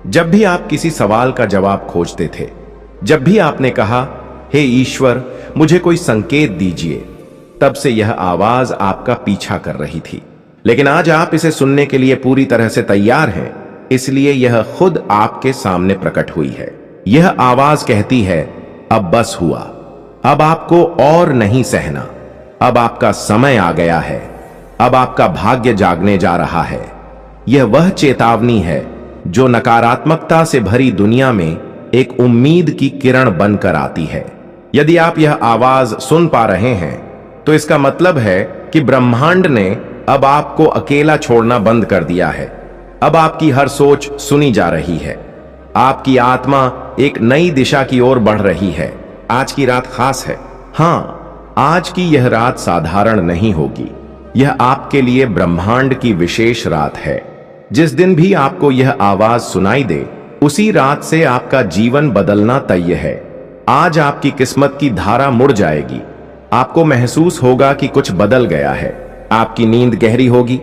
जब भी आप किसी सवाल का जवाब खोजते थे, जब भी आपने कहा, हे ईश्वर मुझे कोई संकेत दीजिए, तब से यह आवाज आपका पीछा कर रही थी। लेकिन आज आप इसे सुनने के लिए पूरी तरह से तैयार हैं, इसलिए यह खुद आपके सामने प्रकट हुई है। यह आवाज कहती है, अब बस हुआ, अब आपको और नहीं सहना, अब आपका समय आ गया है, अब आपका भाग्य जागने जा रहा है। यह वह चेतावनी है जो नकारात्मकता से भरी दुनिया में एक उम्मीद की किरण बनकर आती है। यदि आप यह आवाज सुन पा रहे हैं तो इसका मतलब है कि ब्रह्मांड ने अब आपको अकेला छोड़ना बंद कर दिया है। अब आपकी हर सोच सुनी जा रही है। आपकी आत्मा एक नई दिशा की ओर बढ़ रही है। आज की रात खास है। हां, आज की यह रात साधारण नहीं होगी। यह आपके लिए ब्रह्मांड की विशेष रात है। जिस दिन भी आपको यह आवाज सुनाई दे, उसी रात से आपका जीवन बदलना तय है। आज आपकी किस्मत की धारा मुड़ जाएगी। आपको महसूस होगा कि कुछ बदल गया है। आपकी नींद गहरी होगी,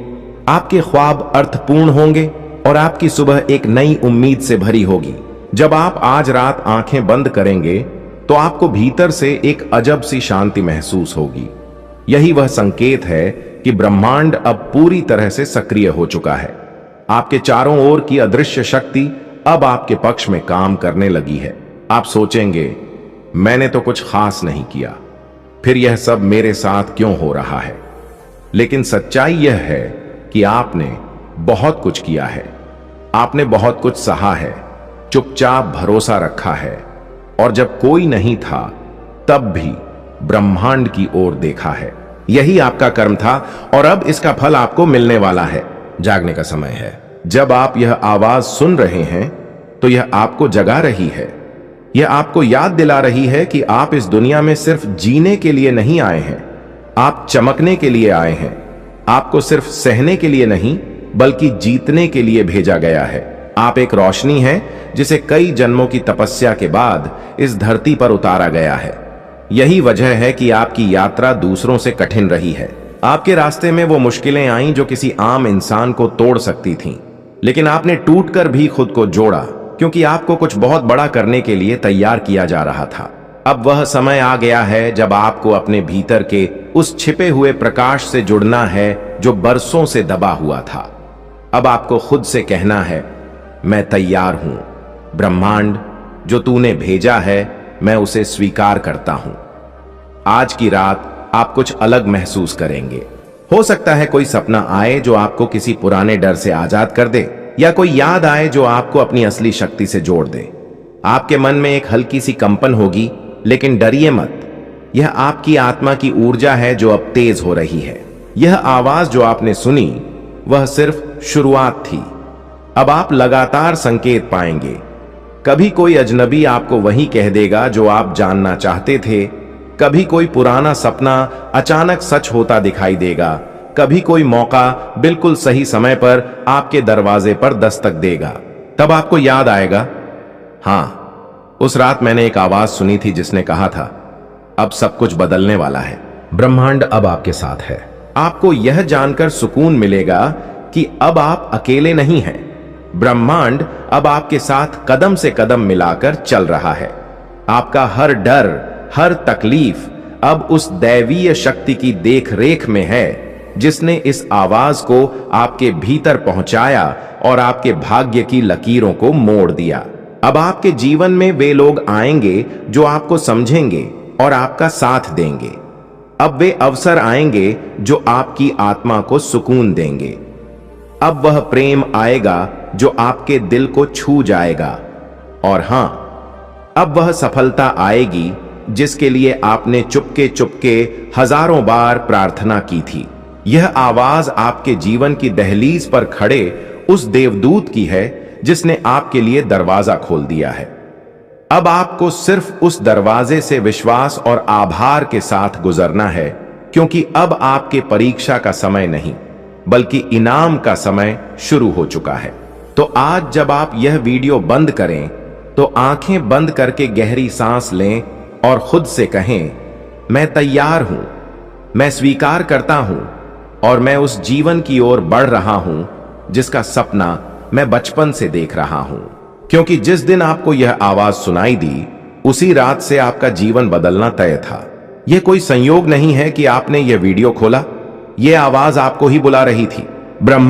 आपके ख्वाब अर्थपूर्ण होंगे और आपकी सुबह एक नई उम्मीद से भरी होगी। जब आप आज रात आंखें बंद करेंगे तो आपको भीतर से एक अजब सी शांति महसूस होगी। यही वह संकेत है कि ब्रह्मांड अब पूरी तरह से सक्रिय हो चुका है। आपके चारों ओर की अदृश्य शक्ति अब आपके पक्ष में काम करने लगी है। आप सोचेंगे, मैंने तो कुछ खास नहीं किया, फिर यह सब मेरे साथ क्यों हो रहा है? लेकिन सच्चाई यह है कि आपने बहुत कुछ किया है। आपने बहुत कुछ सहा है, चुपचाप भरोसा रखा है और जब कोई नहीं था तब भी ब्रह्मांड की ओर देखा है। यही आपका कर्म था और अब इसका फल आपको मिलने वाला है। जागने का समय है। जब आप यह आवाज सुन रहे हैं तो यह आपको जगा रही है। यह आपको याद दिला रही है कि आप इस दुनिया में सिर्फ जीने के लिए नहीं आए हैं, आप चमकने के लिए आए हैं। आपको सिर्फ सहने के लिए नहीं बल्कि जीतने के लिए भेजा गया है। आप एक रोशनी हैं जिसे कई जन्मों की तपस्या के बाद इस धरती पर उतारा गया है। यही वजह है कि आपकी यात्रा दूसरों से कठिन रही है। आपके रास्ते में वो मुश्किलें आईं जो किसी आम इंसान को तोड़ सकती थीं, लेकिन आपने टूटकर भी खुद को जोड़ा, क्योंकि आपको कुछ बहुत बड़ा करने के लिए तैयार किया जा रहा था। अब वह समय आ गया है जब आपको अपने भीतर के उस छिपे हुए प्रकाश से जुड़ना है जो बरसों से दबा हुआ था। अब आपको खुद से कहना है, मैं तैयार हूं। ब्रह्मांड, जो तूने भेजा है मैं उसे स्वीकार करता हूं। आज की रात आप कुछ अलग महसूस करेंगे। हो सकता है कोई सपना आए जो आपको किसी पुराने डर से आजाद कर दे, या कोई याद आए जो आपको अपनी असली शक्ति से जोड़ दे। आपके मन में एक हल्की सी कंपन होगी, लेकिन डरिए मत। यह आपकी आत्मा की ऊर्जा है जो अब तेज हो रही है। यह आवाज जो आपने सुनी वह सिर्फ शुरुआत थी। अब आप लगातार संकेत पाएंगे। कभी कोई अजनबी आपको वही कह देगा जो आप जानना चाहते थे। कभी कोई पुराना सपना अचानक सच होता दिखाई देगा। कभी कोई मौका बिल्कुल सही समय पर आपके दरवाजे पर दस्तक देगा। तब आपको याद आएगा, हां, उस रात मैंने एक आवाज सुनी थी जिसने कहा था, अब सब कुछ बदलने वाला है। ब्रह्मांड अब आपके साथ है। आपको यह जानकर सुकून मिलेगा कि अब आप अकेले नहीं हैं। ब्रह्मांड अब आपके साथ कदम से कदम मिलाकर चल रहा है। आपका हर डर, हर तकलीफ अब उस दैवीय शक्ति की देख रेख में है जिसने इस आवाज को आपके भीतर पहुंचाया और आपके भाग्य की लकीरों को मोड़ दिया। अब आपके जीवन में वे लोग आएंगे जो आपको समझेंगे और आपका साथ देंगे। अब वे अवसर आएंगे जो आपकी आत्मा को सुकून देंगे। अब वह प्रेम आएगा जो आपके दिल को छू जाएगा। और हां, अब वह सफलता आएगी जिसके लिए आपने चुपके चुपके हजारों बार प्रार्थना की थी। यह आवाज आपके जीवन की दहलीज पर खड़े उस देवदूत की है जिसने आपके लिए दरवाजा खोल दिया है। अब आपको सिर्फ उस दरवाजे से विश्वास और आभार के साथ गुजरना है, क्योंकि अब आपके परीक्षा का समय नहीं बल्कि इनाम का समय शुरू हो चुका है। तो आज जब आप यह वीडियो बंद करें तो आंखें बंद करके गहरी सांस लें और खुद से कहें, मैं तैयार हूं, मैं स्वीकार करता हूं और मैं उस जीवन की ओर बढ़ रहा हूं जिसका सपना मैं बचपन से देख रहा हूं। क्योंकि जिस दिन आपको यह आवाज सुनाई दी उसी रात से आपका जीवन बदलना तय था। यह कोई संयोग नहीं है कि आपने यह वीडियो खोला, यह आवाज आपको ही बुला रही थी। ब्रह्मा